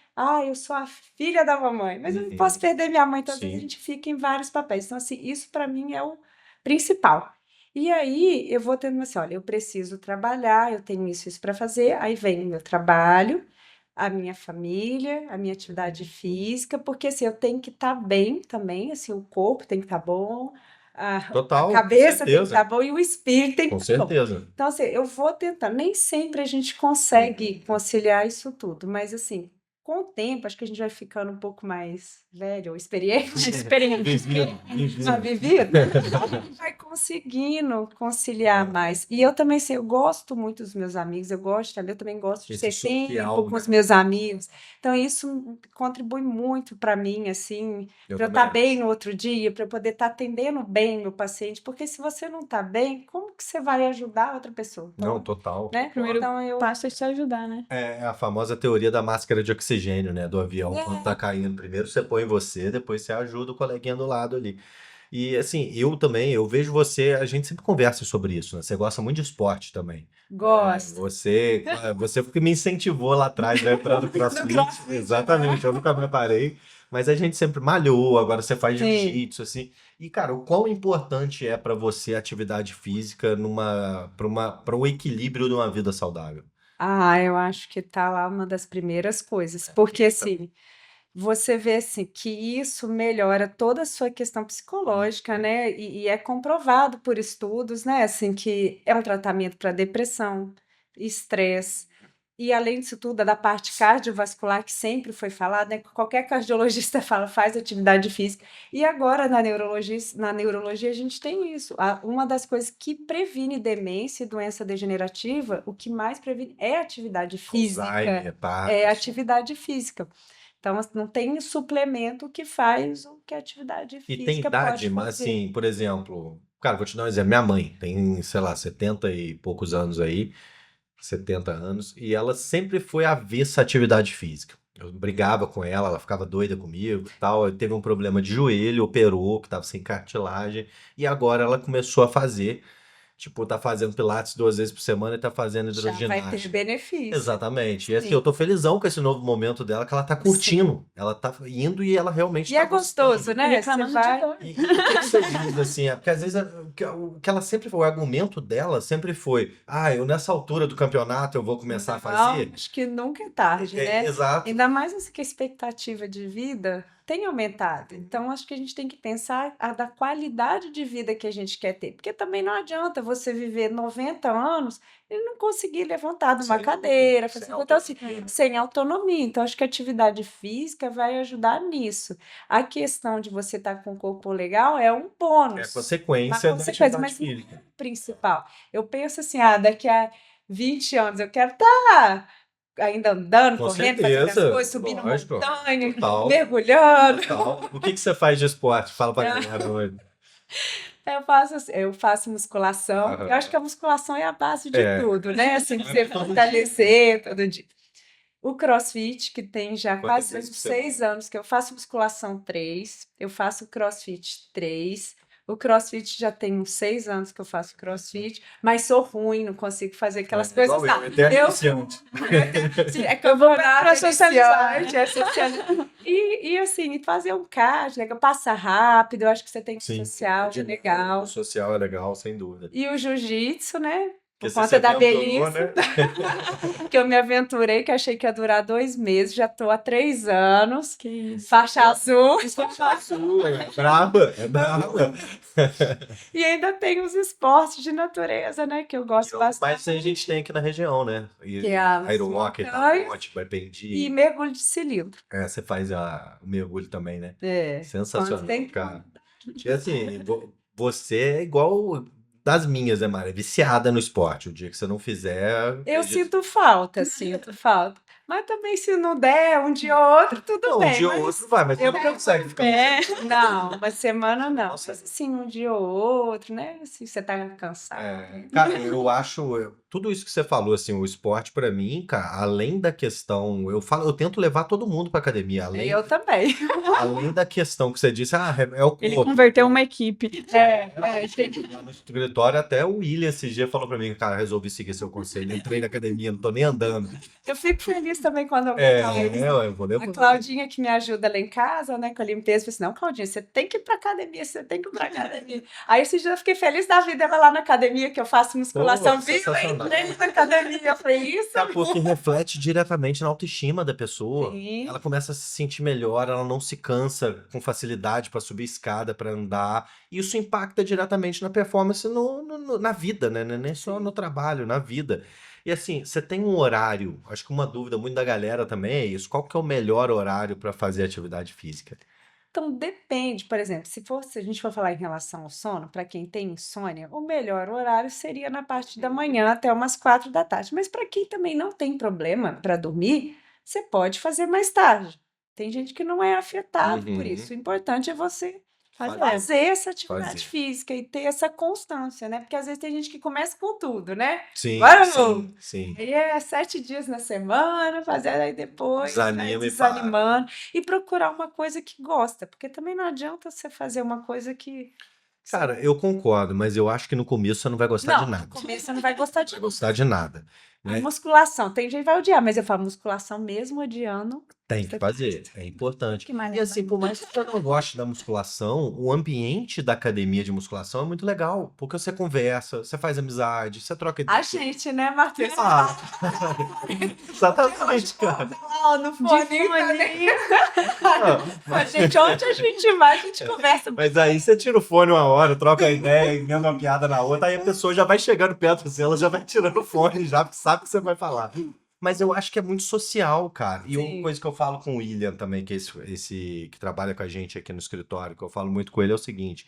eu sou a filha da mamãe, mas eu não Uhum. posso perder minha mãe, então às vezes a Sim. gente fica em vários papéis. Então, assim, isso para mim é o principal. E aí eu vou tendo assim, olha, eu preciso trabalhar, eu tenho isso para fazer, aí vem o meu trabalho, a minha família, a minha atividade física, porque assim, eu tenho que estar bem também, assim, o corpo tem que estar bom, a Total, com cabeça tem que certeza. estar bom e o espírito tem que Com estar bom. certeza. Então, assim, eu vou tentar, nem sempre a gente consegue conciliar isso tudo, mas assim, com o tempo, acho que a gente vai ficando um pouco mais velho ou experiente, Experiente. vivido, vai conseguindo conciliar mais. E eu também sei, eu gosto muito dos meus amigos, eu também gosto de Esse ser tempo social, com né? os meus amigos. Então, isso contribui muito para mim, assim, Eu para eu também estar bem acho. no outro dia, para eu poder estar atendendo bem meu paciente, porque se você não está bem, como que você vai ajudar outra pessoa? Não, Então, total. né? Primeiro Então, eu passo é se ajudar, né? É a famosa teoria da máscara de oxigênio, né? Do avião. Quando tá caindo, primeiro você põe você, depois você ajuda o coleguinha do lado ali. E assim, eu também, eu vejo você, a gente sempre conversa sobre isso, né? Você gosta muito de esporte também. gosto. Você que me incentivou lá atrás, né, entrar no CrossFit. Exatamente, eu nunca me parei. Mas a gente sempre malhou, agora você faz Sim. jiu-jitsu, assim. E, cara, o quão importante é pra você a atividade física para um equilíbrio de uma vida saudável? Eu acho que tá lá uma das primeiras coisas, porque assim, você vê assim que isso melhora toda a sua questão psicológica, né? E é comprovado por estudos, né? Assim, que é um tratamento para depressão, estresse. E além disso tudo, da parte cardiovascular, que sempre foi falado, né? Qualquer cardiologista fala, faz atividade física. E agora na neurologia a gente tem isso. Uma das coisas que previne demência e doença degenerativa, o que mais previne é atividade física. Alzheimer, É Parkinson. atividade física. Então, não tem suplemento que faz o que a atividade E tem física idade, pode mas fazer. assim, por exemplo, cara, vou te dar um exemplo. Minha mãe tem, sei lá, 70 e poucos anos aí, 70 anos, e ela sempre foi avessa à atividade física. Eu brigava com ela, ela ficava doida comigo e tal. Teve um problema de joelho, operou, que tava sem cartilagem, e agora ela começou a fazer. Tipo, tá fazendo pilates 2 vezes por semana e tá fazendo Já vai ter hidroginástica. benefício. Exatamente. E assim, Sim. eu tô felizão com esse novo momento dela, que ela tá Sim. curtindo. Ela tá indo e ela realmente E tá é gostoso, gostando. né? Você Reclamando de vai. dor. E o que que você diz assim? Porque às vezes o que ela sempre foi, o argumento dela sempre foi: ah, eu nessa altura do campeonato eu vou começar a Não, fazer. acho que nunca é tarde, né? Exato. Ainda mais assim que a expectativa de vida tem aumentado. Então, acho que a gente tem que pensar da qualidade de vida que a gente quer ter. Porque também não adianta você viver 90 anos e não conseguir levantar de uma Sem cadeira, sem fazer então, assim, autonomia. sem autonomia. Então, acho que a atividade física vai ajudar nisso. A questão de você estar com o corpo legal é um É bônus, uma consequência da consequência, atividade mas não é física. o principal. Eu penso assim, daqui a 20 anos eu quero estar ainda andando, Com correndo, fazendo as certeza, coisas, subindo lógico. montanha, Total, mergulhando. total. O que que você faz de esporte? Fala pra galera hoje. Eu faço musculação. Eu acho que a Aham. musculação é a base de É. tudo, né? Assim, pra Mas você todo fortalecer todo dia. O CrossFit, que tem já Quantas quase vezes uns por semana? 6 anos que eu faço musculação 3, eu faço CrossFit 3. O CrossFit já tem uns 6 anos que eu faço CrossFit, mas sou ruim, não consigo fazer aquelas coisas Igual eu, lá. eterno Eu iniciante. Sim, é Eu vou campeonato, pra socializar, iniciante, é socializar. E assim, fazer um cardio, legal, passa rápido, eu acho que você tem que Sim, social, é dinâmico, legal. o social é legal, sem dúvida. E o jiu-jitsu, né? Por Porque você se conta da aventurou, velhice, né? que eu me aventurei, que achei que ia durar 2 meses, já tô há 3 anos, Que isso. faixa azul, É braba, é braba. e ainda tem os esportes de natureza, né? Que eu gosto Mas a bastante, gente tem aqui na região, né? que é as Aerowalk, montanhas Itaponte, e Baipendi. mergulho de cilindro. Você faz o mergulho também, né? É, quando Sensacional, tem. cara. E assim, você é igual das minhas, né, Mara? É viciada no esporte. O dia que você não fizer, Eu acredito. sinto falta, sinto falta. Mas também, se não der, um dia ou outro, tudo Não, um bem. dia ou Mas outro vai, mas você eu não procuro. consegue ficar É. Não, uma semana não. Nossa. Mas assim, um dia ou outro, né? Assim, você tá cansado. Cara, eu acho tudo isso que você falou, assim, o esporte pra mim, cara, além da questão, eu tento levar todo mundo pra academia, Eu também. além da questão que você disse, é o Ele corpo. converteu uma equipe. Lá no escritório, até o William esse dia falou pra mim, cara, resolvi seguir seu conselho, entrei na academia, não tô nem andando. Eu fico feliz também quando eu Eu vou A levar. Claudinha que me ajuda lá em casa, né, com a limpeza, falou assim, não, Claudinha, você tem que ir pra academia, você tem que ir pra academia. Aí esse dia eu fiquei feliz da vida, ela lá na academia, que eu faço musculação, Pô, viu? Eu sensacional. entrei na academia, eu falei, isso? Porque reflete diretamente na autoestima da pessoa. Sim. Ela começa a se sentir melhor, ela não se cansa com facilidade para subir escada, para andar. Isso impacta diretamente na performance na vida, né? Não é nem só no trabalho, na vida. E assim, você tem um horário, acho que uma dúvida muito da galera também é isso. Qual que é o melhor horário para fazer atividade física? Então, depende, por exemplo, se a gente for falar em relação ao sono, para quem tem insônia, o melhor horário seria na parte da manhã até umas 4 da tarde. Mas para quem também não tem problema para dormir, você pode fazer mais tarde. Tem gente que não é afetado por Uhum. isso. O importante é você Fazer. fazer essa atividade Fazer. física e ter essa constância, né? Porque às vezes tem gente que começa com tudo, né? Sim, Vamos! sim. Aí é 7 dias na semana, fazer aí depois, vai Desanima e para. desanimando. E procurar uma coisa que gosta, porque também não adianta você fazer uma coisa que você Cara, não. eu concordo, mas eu acho que no começo você não vai gostar de Não, no nada. começo você não vai gostar de Vai gostar de nada, A né? musculação, tem gente que vai odiar, mas eu falo musculação mesmo odiando. Tem que Você fazer, é importante. Que mais E assim, por mais que você não goste da musculação, o ambiente da academia de musculação é muito legal, porque você conversa, você faz amizade, você troca A ideia. gente, né, Matheus? Ah, exatamente, cara. Ó, no fone, a gente, onde a gente vai, a gente conversa. Mas aí você tira o fone uma hora, troca a ideia, emenda uma piada na outra, aí a pessoa já vai chegando perto assim, ela já vai tirando o fone, já sabe o que você vai falar. Mas eu acho que é muito social, cara. E Sim. uma coisa que eu falo com o William também, que é esse que trabalha com a gente aqui no escritório, que eu falo muito com ele, é o seguinte.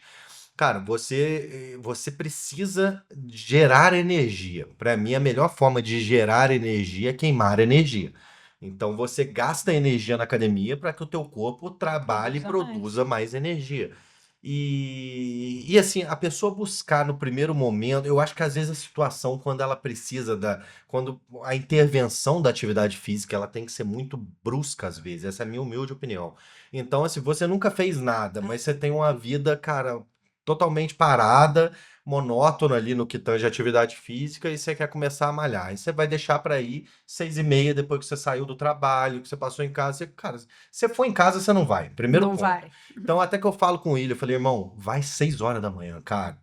Cara, você precisa gerar energia. Para mim, a melhor forma de gerar energia é queimar energia. Então você gasta energia na academia para que o teu corpo trabalhe e Produza produza mais energia. E assim, a pessoa buscar no primeiro momento, eu acho que às vezes a situação, quando ela precisa quando a intervenção da atividade física, ela tem que ser muito brusca às vezes, essa é a minha humilde opinião. Então, assim, você nunca fez nada, mas você tem uma vida, cara, totalmente parada, monótona ali no que tange a atividade física e você quer começar a malhar. Aí você vai deixar para ir 6h30 depois que você saiu do trabalho, que você passou em casa. Cara, você for em casa, você não vai. Primeiro Não ponto. vai. Então, até que eu falo com ele, eu falei, irmão, vai 6 horas da manhã, cara.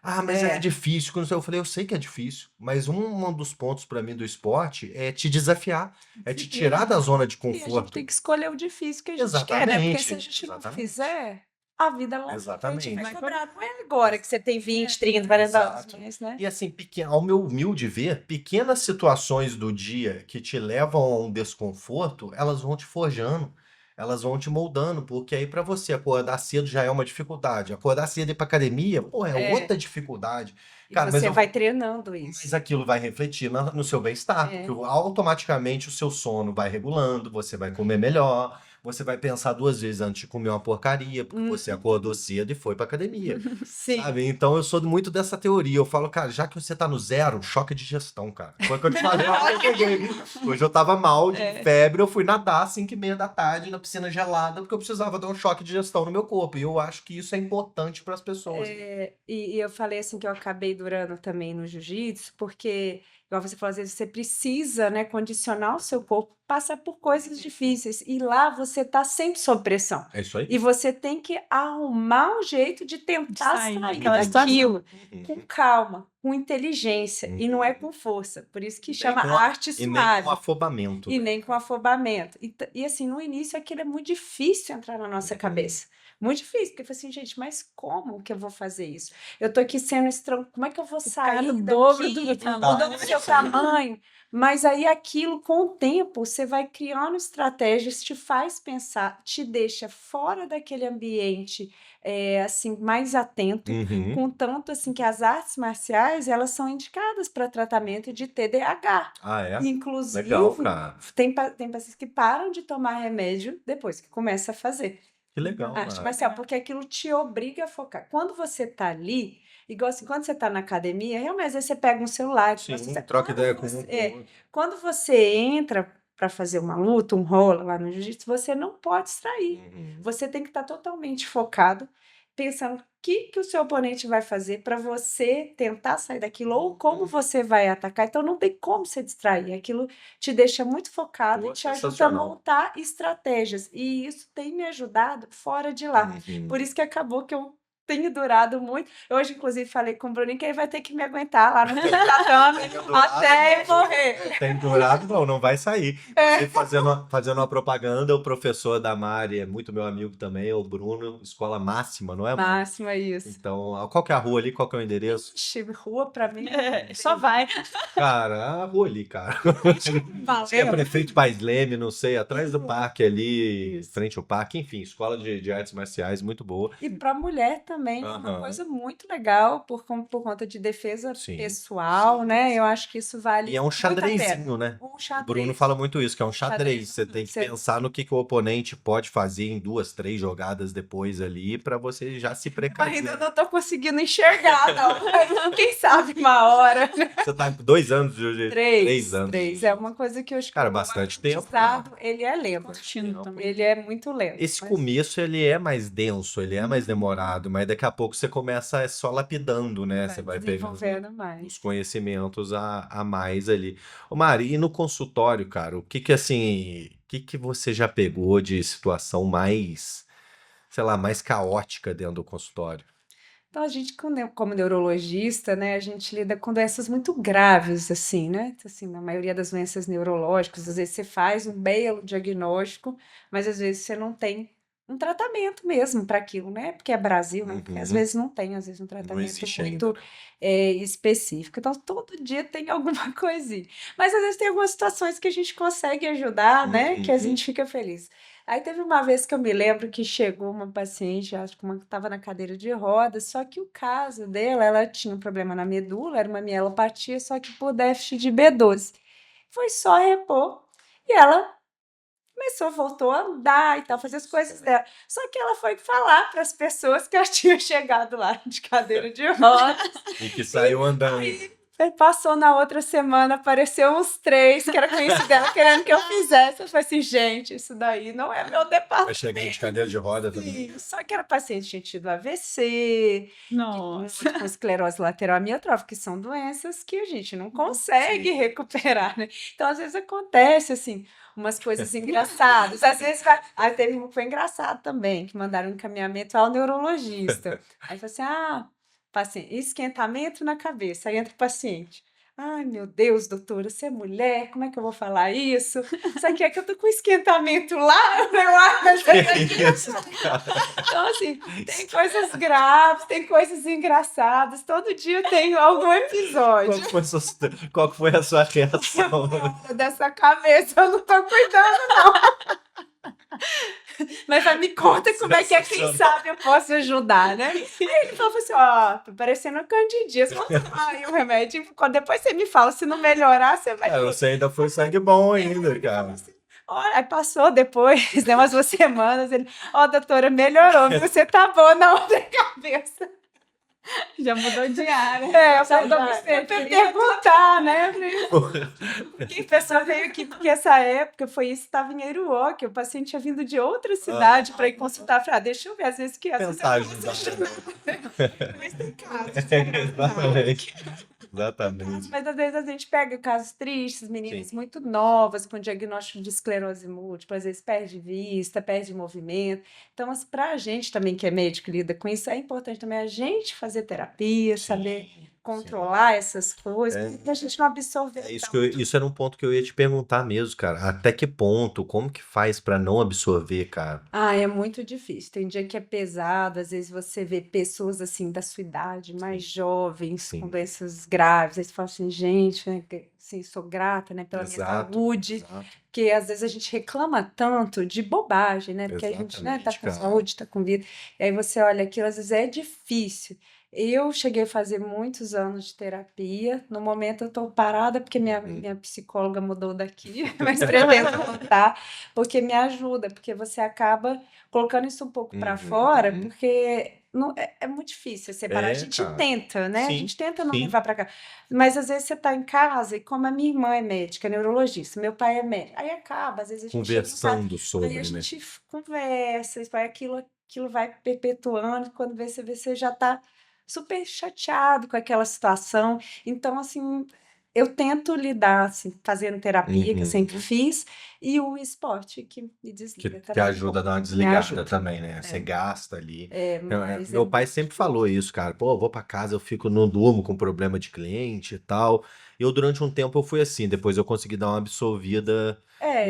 Ah, mas é É. difícil. Quando eu falei, eu sei que é difícil, mas um dos pontos para mim do esporte é te desafiar, é te tirar da zona de E a gente conforto. tem que escolher o difícil que a gente quer, né? Porque se a Exatamente, gente não exatamente. fizer, a vida lá na frente Exatamente. vai Vai cobrar. Não é agora que você tem 20, 30, 40 anos, Exato. mas, né? E assim, ao meu humilde ver, pequenas situações do dia que te levam a um desconforto, elas vão te forjando, elas vão te moldando, porque aí para você acordar cedo já é uma dificuldade, acordar cedo e ir pra academia, pô, é É. outra dificuldade. E Cara, mas você vai treinando isso. mas aquilo vai refletir no seu bem-estar, É. porque automaticamente o seu sono vai regulando, você vai comer melhor, você vai pensar 2 vezes antes de comer uma porcaria, porque você acordou cedo e foi pra academia, Sim. sabe? Então eu sou muito dessa teoria. Eu falo, cara, já que você tá no zero, choque de gestão, cara. Foi o que eu te falei lá que eu cheguei. Hoje eu tava mal de febre, eu fui nadar às 5h30 da tarde na piscina gelada, porque eu precisava dar um choque de gestão no meu corpo. E eu acho que isso é importante para as pessoas. E eu falei assim que eu acabei durando também no jiu-jitsu, porque, igual você falou, às vezes você precisa, né, condicionar o seu corpo, passar por coisas difíceis. E lá você tá sempre sob pressão. É isso aí? E você tem que arrumar um jeito de tentar sair sair daquela daquilo Uhum. com calma, com inteligência. E não é com força. Por isso que Nem chama com a- arte E nem suave. com afobamento. E nem com afobamento. E assim, no início aquilo é muito difícil entrar na nossa cabeça. Muito difícil, porque eu falei assim, gente, mas como que eu vou fazer isso? Eu tô aqui sendo estranho, como é que eu vou sair o dobro daqui? do meu O tamanho. dobro do seu tamanho. Mas aí aquilo, com o tempo, você vai criando estratégias, te faz pensar, te deixa fora daquele ambiente, assim, mais atento, Uhum. contanto assim que as artes marciais, elas são indicadas para tratamento de TDAH. Ah, é? Inclusive, Legal, cara. tem pacientes que param de tomar remédio depois que começa a fazer Que legal, arte cara. marcial, porque aquilo te obriga a focar. Quando você tá ali, igual assim, quando você tá na academia, realmente às vezes você pega um celular, Sim, você, troca quando ideia com você, um com o outro. quando você entra para fazer uma luta, um rola lá no jiu-jitsu, você não pode distrair. Uhum. Você tem que estar totalmente focado, pensando o que o seu oponente vai fazer para você tentar sair daquilo ou como você vai atacar. Então não tem como você distrair. Aquilo te deixa muito focado Pô, e te ajuda a sensacional. montar estratégias. E isso tem me ajudado fora de lá. Uhum. Por isso que acabou que eu tenho durado muito. Hoje, inclusive, falei com o Bruninho que ele vai ter que me aguentar lá no tatame Tenho durado, até eu não. morrer. Tem durado, não vai sair. E fazendo uma propaganda, o professor da Mari é muito meu amigo também, é o Bruno, Escola Máxima, não é, Mari? Máximo é isso. Então, qual que é a rua ali? Qual que é o endereço? Ixi, rua pra mim. Só vai. Cara, a rua ali, cara. Acho que é Valeu. Prefeito Pais Leme, não sei, atrás do Isso. parque ali, Isso. frente ao parque, enfim, escola de artes marciais muito boa. E para mulher também é uma Aham. coisa muito legal por conta de defesa Sim, pessoal, né? Eu acho que isso vale E é um muito a pena. xadrezinho, né? Um O xadrez. Bruno fala muito isso, que é um xadrez. Xadrez. Você tem que Você- pensar no que o oponente pode fazer em 2, 3 jogadas depois ali, pra você já se Ainda precaver. não tô conseguindo enxergar, não. Quem sabe uma hora. Você tá com 2 anos de jiu-jitsu? 3 anos. 3. É uma coisa que eu acho que Cara, o bastante tempo. aprendizado, ele é lento. Curtindo também. Ele é muito lento. Esse mas- começo, ele é mais denso, ele é mais demorado, mas daqui a pouco você começa só lapidando, né? Você vai pegando desenvolvendo mais. os conhecimentos a mais ali. Ô Mari, e no consultório, cara, o que você já pegou de situação mais, sei lá, mais caótica dentro do consultório? Então, a gente, como neurologista, né, a gente lida com doenças muito graves, assim, né? Então, assim, na maioria das doenças neurológicas, às vezes você faz um belo diagnóstico, mas às vezes você não tem um tratamento mesmo para aquilo, né? Porque é Brasil, né? Porque às Uhum. vezes não tem, às vezes, um Não tratamento existe muito ainda. específico. Então, todo dia tem alguma coisinha. Mas às vezes tem algumas situações que a gente consegue ajudar, né? Que a Uhum. gente fica feliz. Aí teve uma vez que eu me lembro que chegou uma paciente, acho que uma que estava na cadeira de rodas, só que o caso dela, ela tinha um problema na medula, era uma mielopatia, só que por déficit de B12. Foi só repor e ela voltou a andar e tal, fazer as coisas dela. Só que ela foi falar para as pessoas que ela tinha chegado lá de cadeira de rodas. E que saiu andando. Aí passou na outra semana, apareceu uns 3 que era conhecido dela, querendo que eu fizesse. Eu falei assim, gente, isso daí não é meu Vai departamento. chegar de cadeira de roda também. Só que era paciente que tinha tido AVC, Nossa. com esclerose lateral amiotrófica, que são doenças que a gente não consegue recuperar, né? Então, às vezes acontece, assim, umas coisas engraçadas. Às vezes Aí teve um que foi engraçado também, que mandaram um encaminhamento ao neurologista. Aí falou assim, paciente, esquentamento na cabeça. Aí entra o paciente. Ai, meu Deus, doutora, você é mulher, como é que eu vou falar isso? Isso aqui é que eu tô com esquentamento lá, eu falei, mas é Isso, cara. então, assim, tem coisas graves, tem coisas engraçadas. Todo dia tem algum episódio. Qual que foi a sua reação? Dessa cabeça eu não tô cuidando, não. Mas vai, me conta como é que é, quem sabe eu posso ajudar, né? Aí ele falou assim, tô parecendo uma candidíase. Aí o remédio, depois você me fala, se não melhorar, você vai... Você ainda foi sangue bom ainda, cara. Olha, aí passou depois, né, umas 2 semanas, ele, doutora, melhorou, viu? Você tá boa na outra cabeça. Já mudou de área. Eu falei, perguntar, né? Que pessoa veio aqui, porque essa época foi isso, estava em Eruó, que o paciente tinha vindo de outra cidade para ir consultar. Eu falei, deixa eu ver, às vezes que Tentar ajudar. Mas tem casos. Exatamente. Mas às vezes a gente pega casos tristes, meninas muito novas, com diagnóstico de esclerose múltipla, às vezes perde vista, perde movimento. Então, assim, para a gente também, que é médico e lida com isso, é importante também a gente fazer terapia, saber controlar essas coisas, para a gente não absorver. Isso era um ponto que eu ia te perguntar mesmo, cara. Até que ponto? Como que faz para não absorver, cara? É muito difícil. Tem dia que é pesado, às vezes você vê pessoas assim da sua idade, mais jovens, com doenças graves. Aí você fala assim, gente, né, assim, sou grata, né, pela minha saúde. Porque às vezes a gente reclama tanto de bobagem, né? Porque a gente, né, tá com saúde, tá com vida. E aí você olha aquilo, às vezes é difícil. Eu cheguei a fazer muitos anos de terapia. No momento eu estou parada porque minha psicóloga mudou daqui, mas pretendo voltar, porque me ajuda, porque você acaba colocando isso um pouco para fora, porque não, é muito difícil separar. A gente tenta, né? A gente tenta não levar para cá. Mas às vezes você está em casa e como a minha irmã é médica, neurologista, meu pai é médico, aí acaba, às vezes a gente conversando sobre, aí a gente conversa, aquilo vai perpetuando, quando você já está super chateado com aquela situação. Então, assim, eu tento lidar, assim, fazendo terapia, que eu sempre fiz, e o esporte que me desliga. Que ajuda a dar uma desligada também, né? Você gasta ali. Meu pai sempre falou isso, cara. Pô, eu vou pra casa, eu fico, não durmo com problema de cliente e tal. Eu, durante um tempo, eu fui assim. Depois eu consegui dar uma absorvida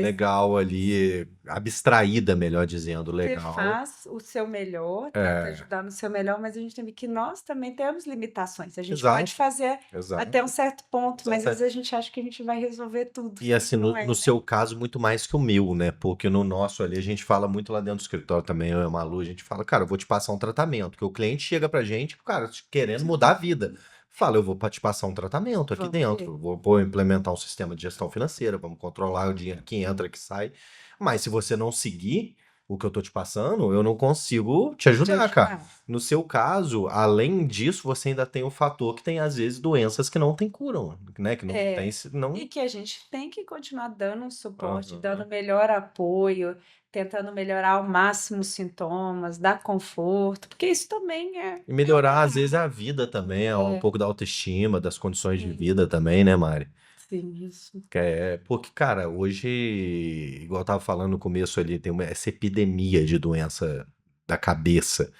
legal ali, abstraída, melhor dizendo, legal. Você faz o seu melhor, tenta ajudar no seu melhor, mas a gente tem que nós também temos limitações. A gente pode fazer até um certo ponto, mas às vezes a gente acha que a gente vai resolver tudo. E assim, no seu caso, muito mais que o meu, né? Porque no nosso ali, a gente fala muito lá dentro do escritório também, eu e a Malu, a gente fala, cara, eu vou te passar um tratamento, porque o cliente chega pra gente, cara, querendo mudar a vida. Fala, eu vou te passar um tratamento aqui dentro, vou implementar um sistema de gestão financeira, vamos controlar o dinheiro que entra, que sai. Mas se você não seguir o que eu tô te passando, eu não consigo te ajudar, cara. No seu caso, além disso, você ainda tem o fator que tem, às vezes, doenças que não tem cura, né? Que não tem... E que a gente tem que continuar dando um suporte, dando melhor apoio, tentando melhorar ao máximo os sintomas, dar conforto, porque isso também é... E melhorar, às vezes, a vida também, um pouco da autoestima, das condições de vida também, né, Mari? Sim, isso. Porque, cara, hoje, igual eu tava falando no começo ali, tem essa epidemia de doença da cabeça.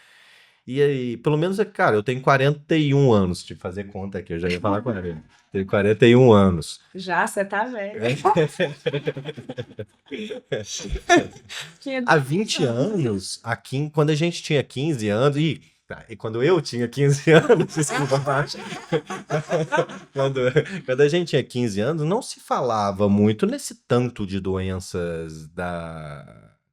E aí, pelo menos, cara, eu tenho 41 anos, de fazer conta aqui, eu já ia falar com ele. Tenho 41 anos. Já, você tá velho. Há 20 anos, aqui, quando a gente tinha 15 anos, e quando eu tinha 15 anos, desculpa, Márcia. Quando a gente tinha 15 anos, não se falava muito nesse tanto de doenças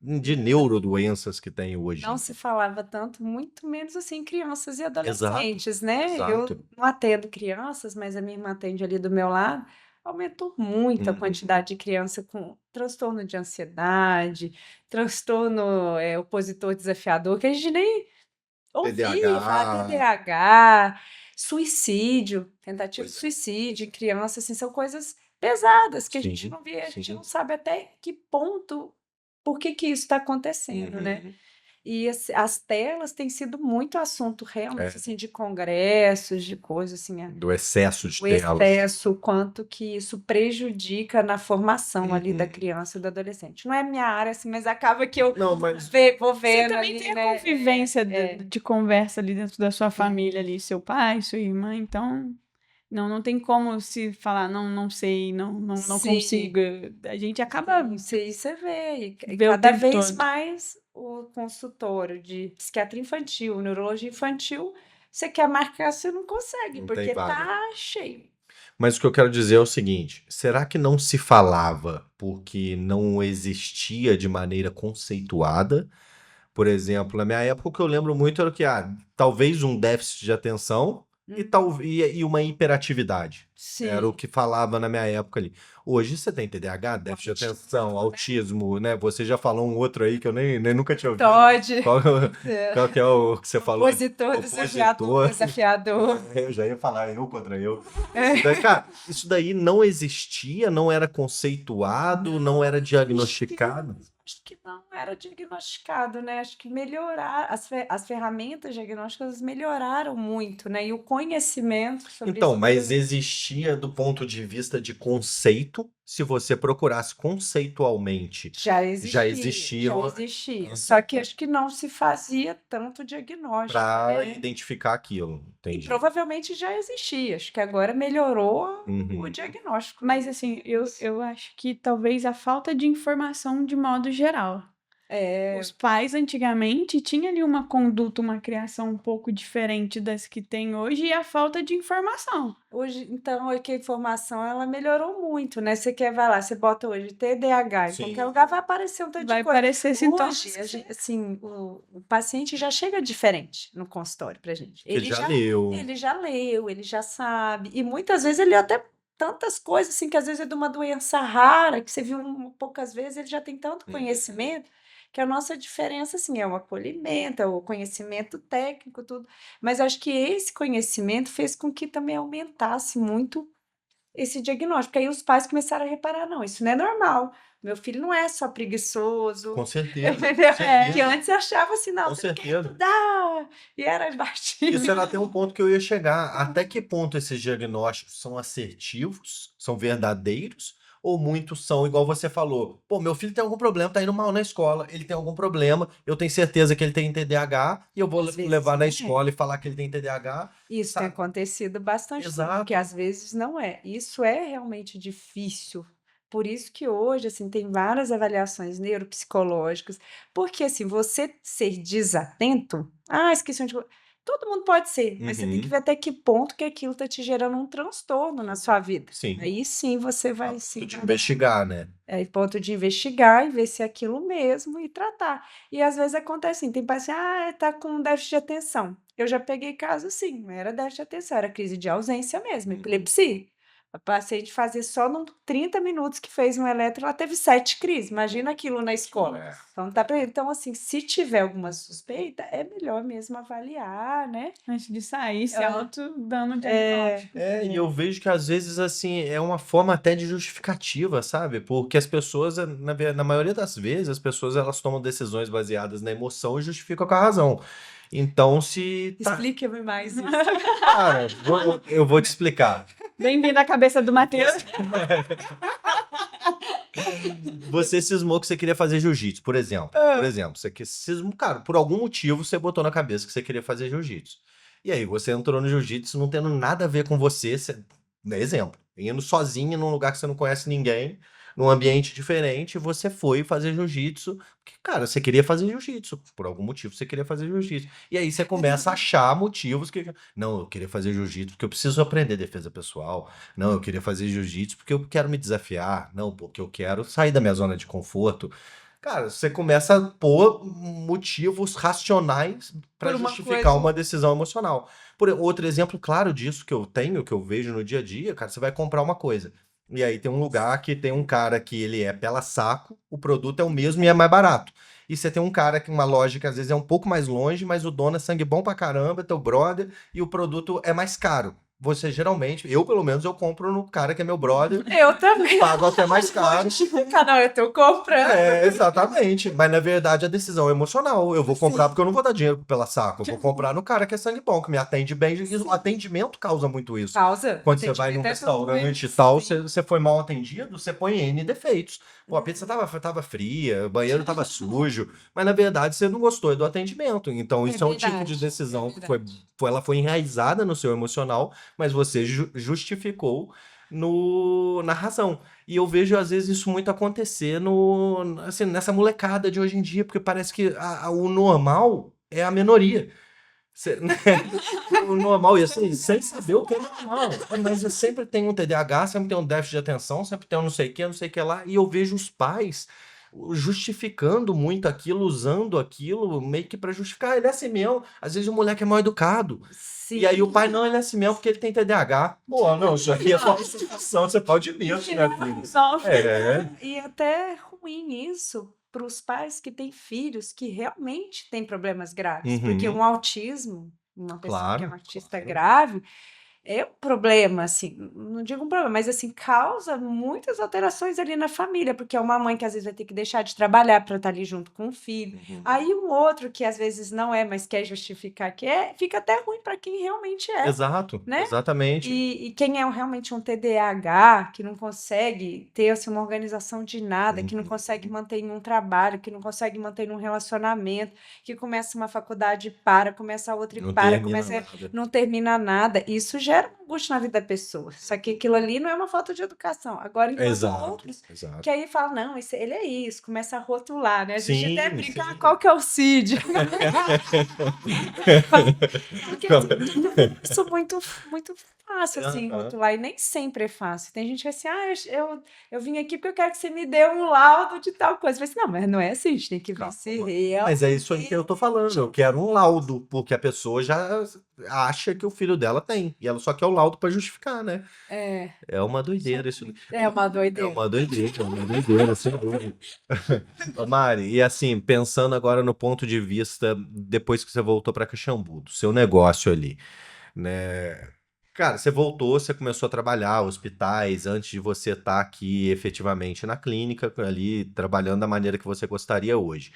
de neurodoenças que tem hoje. Não se falava tanto, muito menos assim, crianças e adolescentes, né? Eu não atendo crianças, mas a minha irmã atende ali do meu lado. aumentou muito a Uhum. quantidade de criança com transtorno de ansiedade, transtorno opositor desafiador, que a gente nem ouvia falar, TDAH. TDAH, suicídio, tentativa de Pois é. suicídio em criança, assim, são coisas pesadas que a gente Sim, não vê, a gente sim. não sabe até que ponto, por que que isso está acontecendo, né? Uhum. E as telas têm sido muito assunto realmente, É, assim, de congressos, de coisas, assim, do excesso de o telas. excesso, o quanto que isso prejudica na formação ali da Uhum. criança e do adolescente. Não é minha área, assim, mas acaba que eu Não, mas vou Você vendo também ali, tem a né? convivência de conversa ali dentro da sua família ali, seu pai, sua irmã, então não tem como se falar, não sei, não Sim, consigo. A gente acaba sim, você vê. E vê o cada tempo vez todo. mais o consultório de psiquiatria infantil, neurologia infantil, você quer marcar, você não consegue, não tem porque vaga. tá cheio. Mas o que eu quero dizer é o seguinte: será que não se falava porque não existia de maneira conceituada? Por exemplo, na minha época, o que eu lembro muito era que talvez um déficit de atenção e uma hiperatividade. Era o Sim. que falava na minha época ali. Hoje você tem TDAH, déficit de atenção, autismo, né? Você já falou um outro aí que eu nem nunca tinha ouvido. Todd, Qual que é o que você falou? opositor, Opositor. desafiador. Eu já ia falar eu contra eu. Cara, isso daí não existia, não era conceituado, não era diagnosticado. Acho que não era diagnosticado, né? Acho que melhorar as ferramentas diagnósticas melhoraram muito, né? E o conhecimento sobre Então, isso mas existia do ponto de vista de conceito, se você procurasse conceitualmente, já já existia. existiam Só que acho que não se fazia tanto diagnóstico, para né? identificar aquilo. E Entendi. provavelmente já existia. Acho que agora melhorou o Uhum. diagnóstico. Mas assim, eu acho que talvez a falta de informação de modo geral. Os pais antigamente tinham ali uma conduta, uma criação um pouco diferente das que tem hoje e a falta de informação. Hoje, então, é que a informação ela melhorou muito, né? Vai lá, você bota hoje TDAH, em Sim. qualquer lugar vai aparecer um tanto Vai de coisa. parecer sintomas. Hoje, assim, o paciente já chega diferente no consultório pra gente. Ele já leu. Ele já leu, ele já sabe. E muitas vezes ele até tantas coisas, assim, que às vezes é de uma doença rara, que você viu poucas vezes, ele já tem tanto conhecimento, que a nossa diferença, assim, é o acolhimento, é o conhecimento técnico, tudo. Mas acho que esse conhecimento fez com que também aumentasse muito esse diagnóstico. Porque aí os pais começaram a reparar, não, isso não é normal. Meu filho não é só preguiçoso. Com certeza. Entendeu? Com certeza. Que antes eu achava assim, não, Com você não quer certeza. estudar. E era baixinho. Isso era até um ponto que eu ia chegar. Até que ponto esses diagnósticos são assertivos, são verdadeiros, ou muitos são, igual você falou, pô, meu filho tem algum problema, tá indo mal na escola, ele tem algum problema, eu tenho certeza que ele tem TDAH, e eu vou Às vezes levar na não é. escola e falar que ele tem TDAH. Isso tem Sabe? acontecido bastante, Exato. porque às vezes não é. Isso é realmente difícil. Por isso que hoje, assim, tem várias avaliações neuropsicológicas, porque, assim, você ser desatento, esqueci onde... Todo mundo pode ser, mas você tem que ver até que ponto que aquilo está te gerando um transtorno na sua vida. Sim. Aí sim você A vai ponto se de investigar, né? É ponto de investigar e ver se é aquilo mesmo e tratar. E às vezes acontece assim, tem paciente, tá com déficit de atenção. Eu já peguei caso assim, não era déficit de atenção, era crise de ausência mesmo, epilepsia. A paciente fazia só 30 minutos que fez um eletro, ela teve 7 crises. Imagina aquilo na escola. Então, assim, se tiver alguma suspeita, é melhor mesmo avaliar, né? Antes de sair, se auto-dando diagnóstico. E eu vejo que às vezes, assim, é uma forma até de justificativa, sabe? Porque as pessoas, na maioria das vezes, as pessoas elas tomam decisões baseadas na emoção e justificam com a razão. Então, se tá... Explique-me mais isso. Cara, eu vou te explicar. Bem-vindo à cabeça do Matheus. Você cismou que você queria fazer jiu-jitsu, por exemplo. Por exemplo, você cismou, cara, por algum motivo você botou na cabeça que você queria fazer jiu-jitsu. E aí você entrou no jiu-jitsu não tendo nada a ver com você, exemplo, indo sozinho num lugar que você não conhece ninguém, num ambiente diferente, você foi fazer jiu-jitsu, porque, cara, você queria fazer jiu-jitsu, por algum motivo você queria fazer jiu-jitsu. E aí você começa a achar motivos que, não, eu queria fazer jiu-jitsu porque eu preciso aprender defesa pessoal, não, eu queria fazer jiu-jitsu porque eu quero me desafiar, não, porque eu quero sair da minha zona de conforto. Cara, você começa a pôr motivos racionais para Por uma justificar coisa- uma decisão emocional. Outro exemplo claro disso que eu vejo no dia a dia, cara, você vai comprar uma coisa. E aí tem um lugar que tem um cara que ele é pela saco, o produto é o mesmo e é mais barato. E você tem um cara que uma loja que às vezes é um pouco mais longe, mas o dono é sangue bom pra caramba, é teu brother, e o produto é mais caro. Você geralmente, eu pelo menos, eu compro no cara que é meu brother, Eu também. pago até mais caro. Não, eu tô comprando. Exatamente. Mas na verdade a decisão é emocional. Eu vou comprar porque eu não vou dar dinheiro pela saco. Eu vou comprar no cara que é sangue bom, que me atende bem. E o atendimento causa muito isso. Causa. Quando você vai num restaurante e tal, você foi mal atendido, você põe N defeitos. Pô, a pizza tava fria, o banheiro tava sujo, mas na verdade você não gostou do atendimento. Então isso é um tipo de decisão que ela foi enraizada no seu emocional, mas você justificou na razão. E eu vejo, às vezes, isso muito acontecer assim, nessa molecada de hoje em dia, porque parece que o normal é a minoria. Né? O normal, e assim, sem saber o que é normal. Mas eu sempre tem um TDAH, sempre tem um déficit de atenção, sempre tem um não sei o que lá. E eu vejo os pais justificando muito aquilo, usando aquilo meio que pra justificar. Ele é assim mesmo. Às vezes o moleque é mal educado. Sim. E aí o pai, não, ele é assim mesmo porque ele tem TDAH. Pô, não, isso aqui é só uma situação, você pode ir mesmo, né, filho? E até ruim isso para os pais que têm filhos que realmente têm problemas graves. Porque um autismo, uma pessoa que é um autista grave, é um problema, assim, não digo um problema, mas assim, causa muitas alterações ali na família, porque é uma mãe que às vezes vai ter que deixar de trabalhar para estar ali junto com o filho. Aí um outro que às vezes não é, mas quer justificar que é, fica até ruim para quem realmente é. Exato, né? Exatamente. E quem é realmente um TDAH, que não consegue ter assim, uma organização de nada, que não consegue manter em um trabalho, que não consegue manter em um relacionamento, que começa uma faculdade e para, começa a outra e para, não termina nada. Isso gera uma angústia na vida da pessoa. Só que aquilo ali não é uma falta de educação. Agora, enquanto outros, que aí fala, não, ele é isso, começa a rotular, né? A gente até brinca, qual que é o CID? Porque isso é muito, muito fácil, assim, rotular, e nem sempre é fácil. Tem gente que assim, eu vim aqui porque eu quero que você me dê um laudo de tal coisa. Eu falei assim, não, mas não é assim, a gente tem que ver se realmente... Mas é isso aí que eu tô falando, eu quero um laudo, porque a pessoa já acha que o filho dela tem, e ela só quer o laudo pra justificar, né? É uma doideira isso. É uma doideira. É uma doideira, sem dúvida. Mari, e assim, pensando agora no ponto de vista, depois que você voltou pra Caxambu, do seu negócio ali, né? Cara, você voltou, você começou a trabalhar hospitais antes de você estar aqui efetivamente na clínica, ali trabalhando da maneira que você gostaria hoje.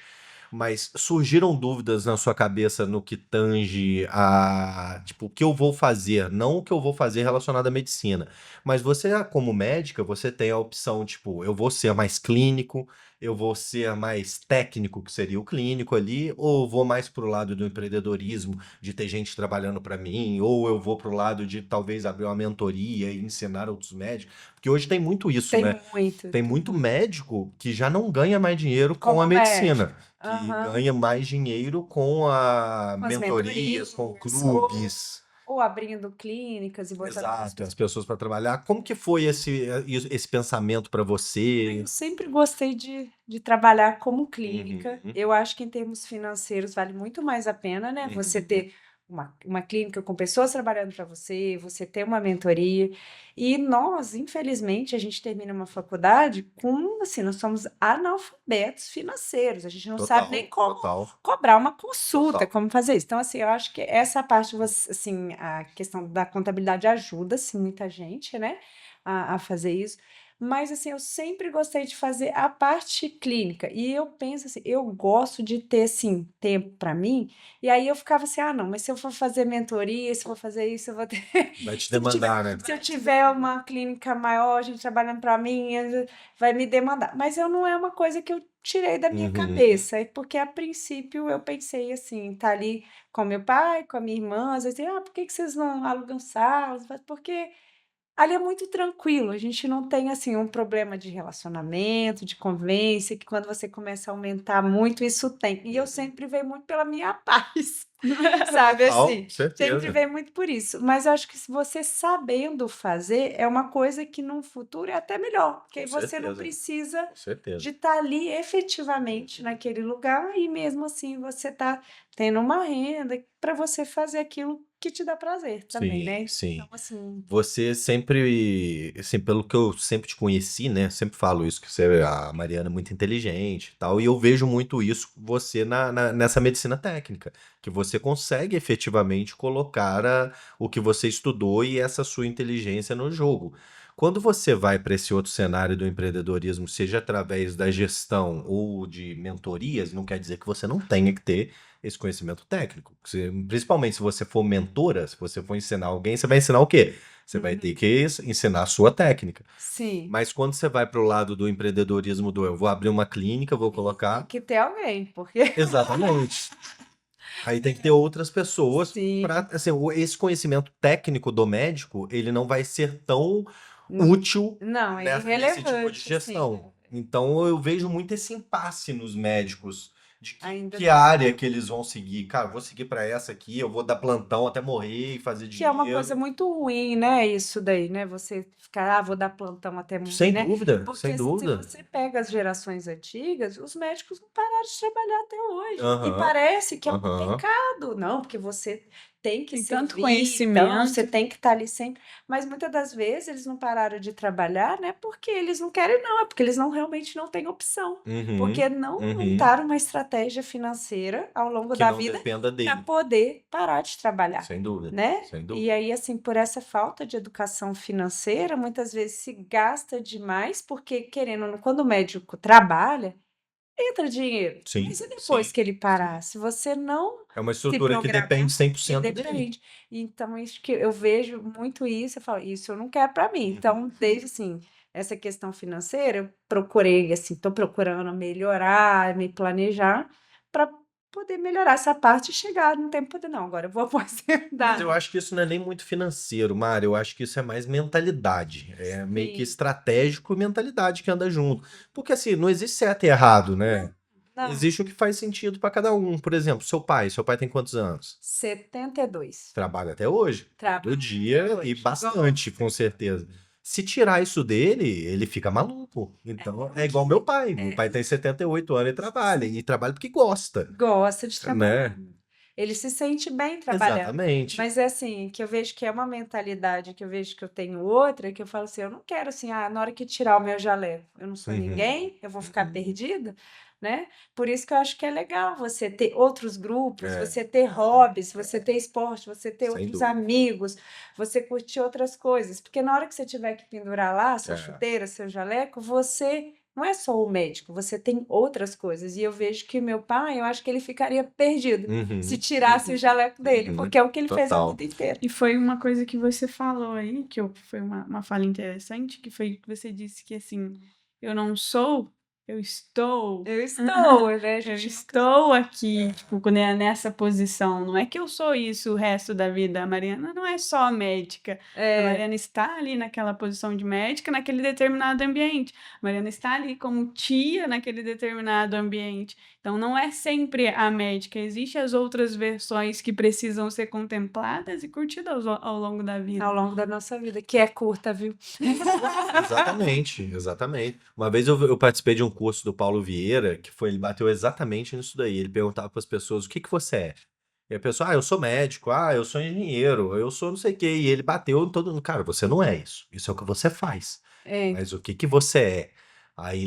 Mas surgiram dúvidas na sua cabeça no que tange a, tipo, o que eu vou fazer, não o que eu vou fazer relacionado à medicina. Mas você, como médica, você tem a opção, tipo, eu vou ser mais clínico, eu vou ser mais técnico, que seria o clínico ali, ou vou mais pro lado do empreendedorismo, de ter gente trabalhando para mim, ou eu vou pro lado de talvez abrir uma mentoria e ensinar outros médicos, porque hoje tem muito isso, né? Tem muito médico que já não ganha mais dinheiro com a medicina, que ganha mais dinheiro com a mentorias, com clubes. Ou abrindo clínicas e botando as pessoas para trabalhar. Como que foi esse pensamento para você? Eu sempre gostei de trabalhar como clínica. Eu acho que em termos financeiros vale muito mais a pena, né? Você ter uma clínica com pessoas trabalhando para você ter uma mentoria. E nós, infelizmente, a gente termina uma faculdade com, assim, nós somos analfabetos financeiros. A gente não sabe nem como cobrar uma consulta, como fazer isso. Então, assim, eu acho que essa parte, assim, a questão da contabilidade ajuda, assim, muita gente, né, a fazer isso. Mas, assim, eu sempre gostei de fazer a parte clínica. E eu penso assim, eu gosto de ter, assim, tempo para mim. E aí eu ficava assim, não, mas se eu for fazer mentoria, se eu for fazer isso, eu vou ter... Vai te demandar, né? Se eu tiver uma clínica maior, gente trabalhando para mim, vai me demandar. Mas não é uma coisa que eu tirei da minha cabeça. É porque, a princípio, eu pensei assim, tá ali com meu pai, com a minha irmã, às vezes, por que vocês não alugam salas? Porque... ali é muito tranquilo, a gente não tem, assim, um problema de relacionamento, de convivência, que quando você começa a aumentar muito, isso tem. E eu sempre vejo muito pela minha paz. Sabe assim? certeza. Sempre vem muito por isso. Mas eu acho que se você sabendo fazer, é uma coisa que no futuro é até melhor, porque Com você não certeza. precisa Com certeza. de estar ali efetivamente naquele lugar e mesmo assim você tá tendo uma renda para você fazer aquilo que te dá prazer também, Sim, né? sim. Então, assim, Você sempre, assim, pelo que eu sempre te conheci, né? Sempre falo isso, que você, a Mariana é muito inteligente e tal, e eu vejo muito isso você nessa medicina técnica, que você consegue efetivamente colocar o que você estudou e essa sua inteligência no jogo. Quando você vai para esse outro cenário do empreendedorismo, seja através da gestão ou de mentorias, não quer dizer que você não tenha que ter esse conhecimento técnico. Principalmente se você for mentora, se você for ensinar alguém, você vai ensinar o quê? Você vai ter que ensinar a sua técnica. sim, Mas quando você vai para o lado do empreendedorismo, eu vou abrir uma clínica, vou tem colocar. que ter alguém, porque Exatamente. Aí tem que ter outras pessoas sim, para, assim, esse conhecimento técnico do médico, ele não vai ser tão n- útil não, é nesse tipo de irrelevante, sim. gestão. Então eu vejo muito esse impasse nos médicos de Ainda que área que eles vão seguir. Cara, eu vou seguir para essa aqui, eu vou dar plantão até morrer e fazer que é uma coisa dinheiro. muito ruim, né? Isso daí, né? Você ficar, vou dar plantão até morrer, Sem né? dúvida, sem Porque se dúvida. você pega as gerações antigas, os médicos não pararam de trabalhar até hoje. E Aham, parece que é um aham. pecado, não, porque você tem que Tem tanto servir, então você conhecimento. tem que estar ali sempre. Mas muitas das vezes eles não pararam de trabalhar, né? Porque eles não querem, não, é porque eles não realmente não têm opção. Uhum, Porque não uhum. montaram uma estratégia financeira ao longo Que da não vida dependa para dele. poder parar de trabalhar, Sem dúvida, né? sem E dúvida. aí, assim, por essa falta de educação financeira, muitas vezes se gasta demais, porque querendo, ou não, quando o médico trabalha, entra dinheiro. Sim, Mas e depois sim. que ele parar? Se você não É uma se estrutura que programar, depende que 100% dele. depende. Então, isso que eu vejo muito isso, eu falo, isso eu não quero para mim. Então, desde assim, essa questão financeira, eu procurei, assim, estou procurando melhorar, me planejar para poder melhorar essa parte e chegar no tempo de não, agora eu vou Mas eu aposentar. acho que isso não é nem muito financeiro, Mário. Eu acho que isso é mais mentalidade. É meio que Sim. estratégico e mentalidade que anda junto. Porque assim, não existe certo e errado, né? Não, Existe o que faz sentido para cada um. Por exemplo, seu pai. Seu pai tem quantos anos? 72. Trabalha até hoje. Todo Trabalho dia até e hoje. bastante, com certeza. Se tirar isso dele, ele fica maluco. Então é igual meu pai. Meu pai tem 78 anos e trabalha. E trabalha porque gosta, Gosta de trabalhar. né? Ele se sente bem trabalhando. Exatamente. Mas é assim, que eu vejo que é uma mentalidade, que eu vejo que eu tenho outra, que eu falo assim, eu não quero assim, na hora que tirar o meu jaleco, eu não sou Uhum. ninguém, eu vou ficar perdida, né? Por isso que eu acho que é legal você ter outros grupos, É. você ter hobbies, você ter esporte, você ter Sem outros dúvida. amigos, você curtir outras coisas. Porque na hora que você tiver que pendurar lá sua É. chuteira, seu jaleco, você não é só o médico, você tem outras coisas. E eu vejo que meu pai, eu acho que ele ficaria perdido Uhum. se tirasse o jaleco dele, Uhum. porque é o que ele fez a Total. vida inteira. E foi uma coisa que você falou aí, foi uma fala interessante, que foi que você disse que assim, eu não sou, eu estou. Eu estou, né? A Eu gente nunca estou aqui, tipo, nessa posição. Não é que eu sou isso o resto da vida. A Mariana não é só médica. A é, Mariana está ali naquela posição de médica, naquele determinado ambiente. A Mariana está ali como tia naquele determinado ambiente. Então, não é sempre a médica. Existem as outras versões que precisam ser contempladas e curtidas ao longo da vida. ao longo da nossa vida, que é curta, viu? Exatamente, exatamente. Uma vez eu participei de um curso do Paulo Vieira, que foi, ele bateu exatamente nisso daí. Ele perguntava para as pessoas, o que que você é? E a pessoa, eu sou médico, eu sou engenheiro, eu sou não sei o quê. E ele bateu em todo mundo, cara, você não é isso. Isso é o que você faz. É, Mas o que que você é? Aí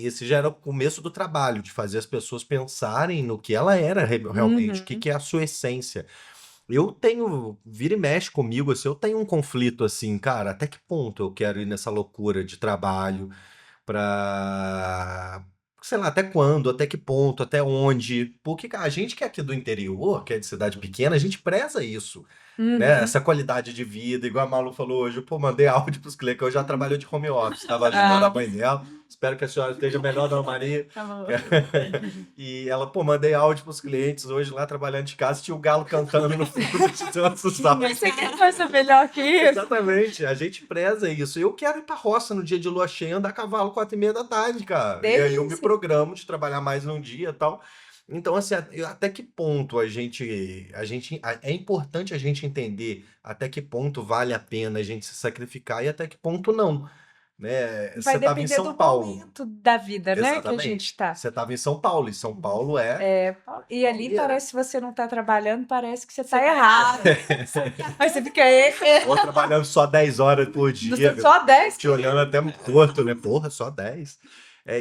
esse já era o começo do trabalho, de fazer as pessoas pensarem no que ela era realmente, o que uhum. que é a sua essência. Eu tenho, vira e mexe comigo, assim, eu tenho um conflito assim, cara, até que ponto eu quero ir nessa loucura de trabalho pra, sei lá, até quando, até que ponto, até onde? Porque cara, a gente que é aqui do interior, que é de cidade pequena, a gente preza isso, né? Uhum. Essa qualidade de vida, igual a Malu falou hoje, pô, mandei áudio pros clientes, que eu já trabalho de home office, estava ajudando a mãe dela, espero que a senhora esteja melhor, Dona Maria. Tá bom. E ela, pô, mandei áudio pros clientes hoje lá trabalhando de casa, tinha o galo cantando no fundo, de tanto sal. Mas você quer coisa melhor que isso? Exatamente, a gente preza isso. Eu quero ir pra roça no dia de lua cheia, andar a cavalo 4h30 da tarde, cara. E aí eu me Delícia. programo de trabalhar mais num dia e tal. Então, assim, até que ponto é importante a gente entender até que ponto vale a pena a gente se sacrificar e até que ponto não, né? Vai Você estava em depender São do Paulo, momento da vida, né, que a gente exatamente. está. Você estava em São Paulo, e São Paulo é E ali pauleira. parece que você não está trabalhando, parece que você está errado. Aí você fica aí, Ou trabalhando só 10 horas por dia, só 10. te olhando até morto, né? Porra, só 10.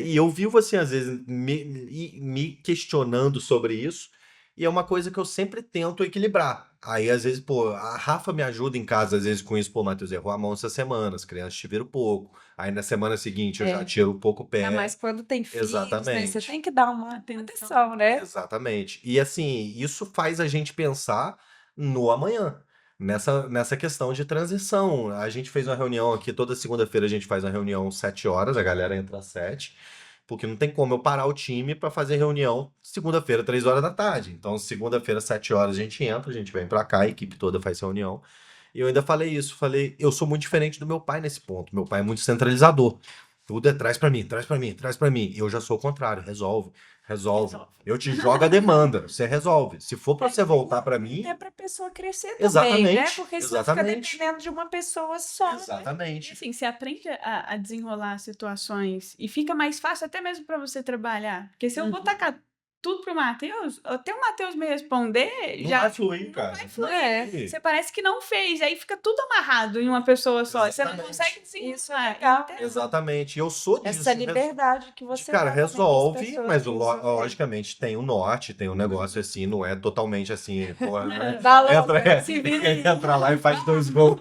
E eu vivo, assim, às vezes, me questionando sobre isso, e é uma coisa que eu sempre tento equilibrar. Aí, às vezes, pô, a Rafa me ajuda em casa, às vezes, com isso, pô, Matheus, errou a mão essa semana, as crianças te viram pouco. Aí, na semana seguinte, eu já tiro um pouco o Ainda pé. mais quando tem filhos, né? Você Exatamente. tem que dar uma atenção, né? Exatamente. E assim, isso faz a gente pensar no amanhã, nessa questão de transição. A gente fez uma reunião aqui, toda segunda-feira a gente faz uma reunião 7 horas, a galera entra às 7, porque não tem como eu parar o time para fazer reunião segunda-feira, 3 horas da tarde. Então, segunda-feira, 7 horas, a gente entra, a gente vem para cá, a equipe toda faz reunião. E eu ainda falei isso, falei, eu sou muito diferente do meu pai nesse ponto. Meu pai é muito centralizador. Tudo é traz pra mim, traz pra mim, traz pra mim. Eu já sou o contrário, resolve, resolve. Eu te jogo a demanda, você resolve. Se for pra você voltar pra mim, É para a pessoa crescer também, né? exatamente, Porque senão fica exatamente, dependendo de uma pessoa só. E exatamente. assim, você aprende a desenrolar situações e fica mais fácil até mesmo para você trabalhar. Porque se eu vou tacar tudo pro Matheus, até o Matheus me responder, Não já vai fluir, cara. vai fluir. É. Você parece que não fez, aí fica tudo amarrado em uma pessoa só. Você não Exatamente. consegue desenrolar. Isso é legal. Então, Exatamente. Eu sou disso. Essa liberdade que você Cara, dá também pras resolve, pessoas mas resolver. logicamente tem o norte, tem um negócio assim, não é totalmente assim, pô, né? Dá logo, Entra, se vira aí. entra lá e faz 2 gols.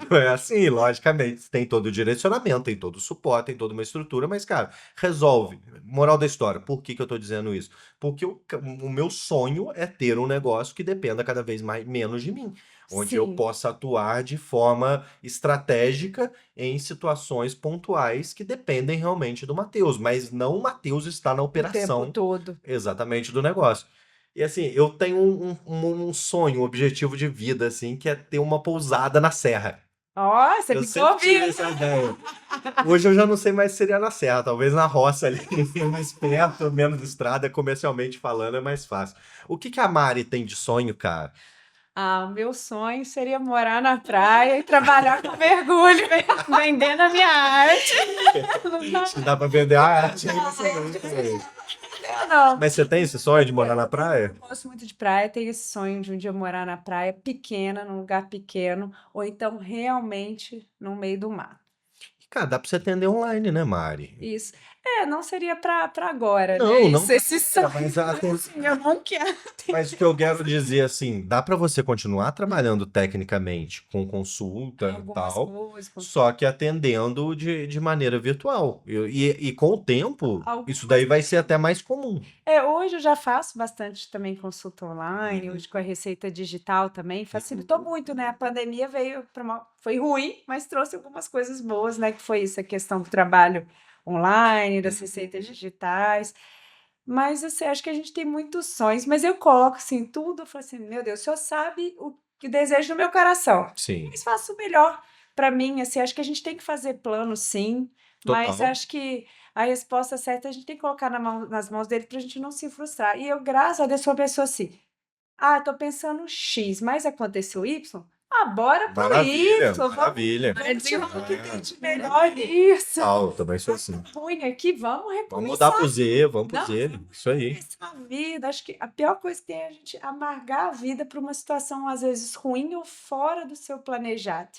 Não é assim, logicamente. Tem todo o direcionamento, tem todo o suporte, tem toda uma estrutura, mas, cara, resolve. Moral da história, por que que eu tô dizendo isso? Porque o meu sonho é ter um negócio que dependa cada vez menos de mim. Onde eu Sim. possa atuar de forma estratégica em situações pontuais que dependem realmente do Matheus, mas não o Matheus está na O tempo operação todo. exatamente do negócio. E assim, eu tenho um sonho, um objetivo de vida, assim, que é ter uma pousada na serra. Ó, você Eu ficou sempre tive ouvindo. essa ideia. Hoje eu já não sei mais se seria na serra, talvez na roça ali, mais perto, menos estrada, comercialmente falando, é mais fácil. O que que a Mari tem de sonho, cara? Ah, o meu sonho seria morar na praia e trabalhar com mergulho. vendendo a minha arte. Se dá pra vender a arte, aí você vende. Não. Mas você tem esse sonho de morar na praia? Eu gosto muito de praia, tenho esse sonho de um dia morar na praia pequena, num lugar pequeno, ou então realmente no meio do mar. Cara, dá pra você atender online, né, Mari? Isso. Não seria para agora, Não, né? não. Isso, esse sonho. Mas, Eu não quero. mas o que eu quero dizer, assim, dá pra você continuar trabalhando tecnicamente com consulta e Algumas tal, coisas. só que atendendo de maneira virtual. E com o tempo, Algumas isso daí vai ser até mais comum. Hoje eu já faço bastante também consulta online, hoje com a receita digital também, facilitou muito, né? A pandemia foi ruim, mas trouxe algumas coisas boas, né? Que foi isso, a questão do trabalho online, das receitas digitais. Mas assim, acho que a gente tem muitos sonhos, mas eu coloco assim tudo, eu falo assim, meu Deus, o senhor sabe o que desejo no meu coração. Sim, Mas faço o melhor para mim, assim, acho que a gente tem que fazer plano, sim, mas total. acho que a resposta certa a gente tem que colocar nas mãos dele para a gente não se frustrar. E eu, graças a Deus, sou uma pessoa assim, tô pensando X, mas aconteceu Y? Bora pro Maravilha, Y, maravilha. vamos tirar o que tem de melhor nisso. Eu também sou assim. Ruim aqui, vamos Vamos mudar recomeçar. pro Z, vamos pro Não, Z. Isso aí. Essa vida, acho que a pior coisa que tem é a gente amargar a vida por uma situação, às vezes, ruim ou fora do seu planejado.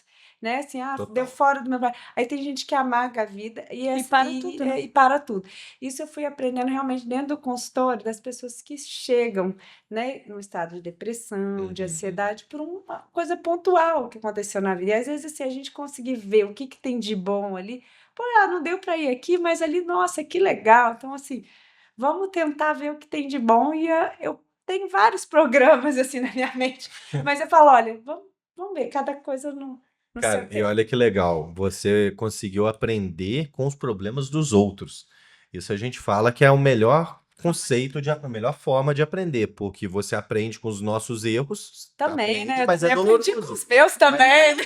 Né? Assim, Total. deu fora do meu planejado. Aí tem gente que amarga a vida e para tudo, né? e para tudo. Isso eu fui aprendendo realmente dentro do consultório das pessoas que chegam, né, no estado de depressão, de Uhum. ansiedade, por uma coisa pontual que aconteceu na vida. E às vezes, assim, a gente conseguir ver o que tem de bom ali, pô, não deu para ir aqui, mas ali, nossa, que legal. Então, assim, vamos tentar ver o que tem de bom. E eu tenho vários programas assim na minha mente, mas eu falo, olha, vamos ver, cada coisa no seu Cara, e tempo. olha que legal, você conseguiu aprender com os problemas dos outros. Isso a gente fala que é o melhor conceito, a melhor forma de aprender, porque você aprende com os nossos erros, Também, aprende, né? Eu mas é também aprendi com doloroso. os meus também.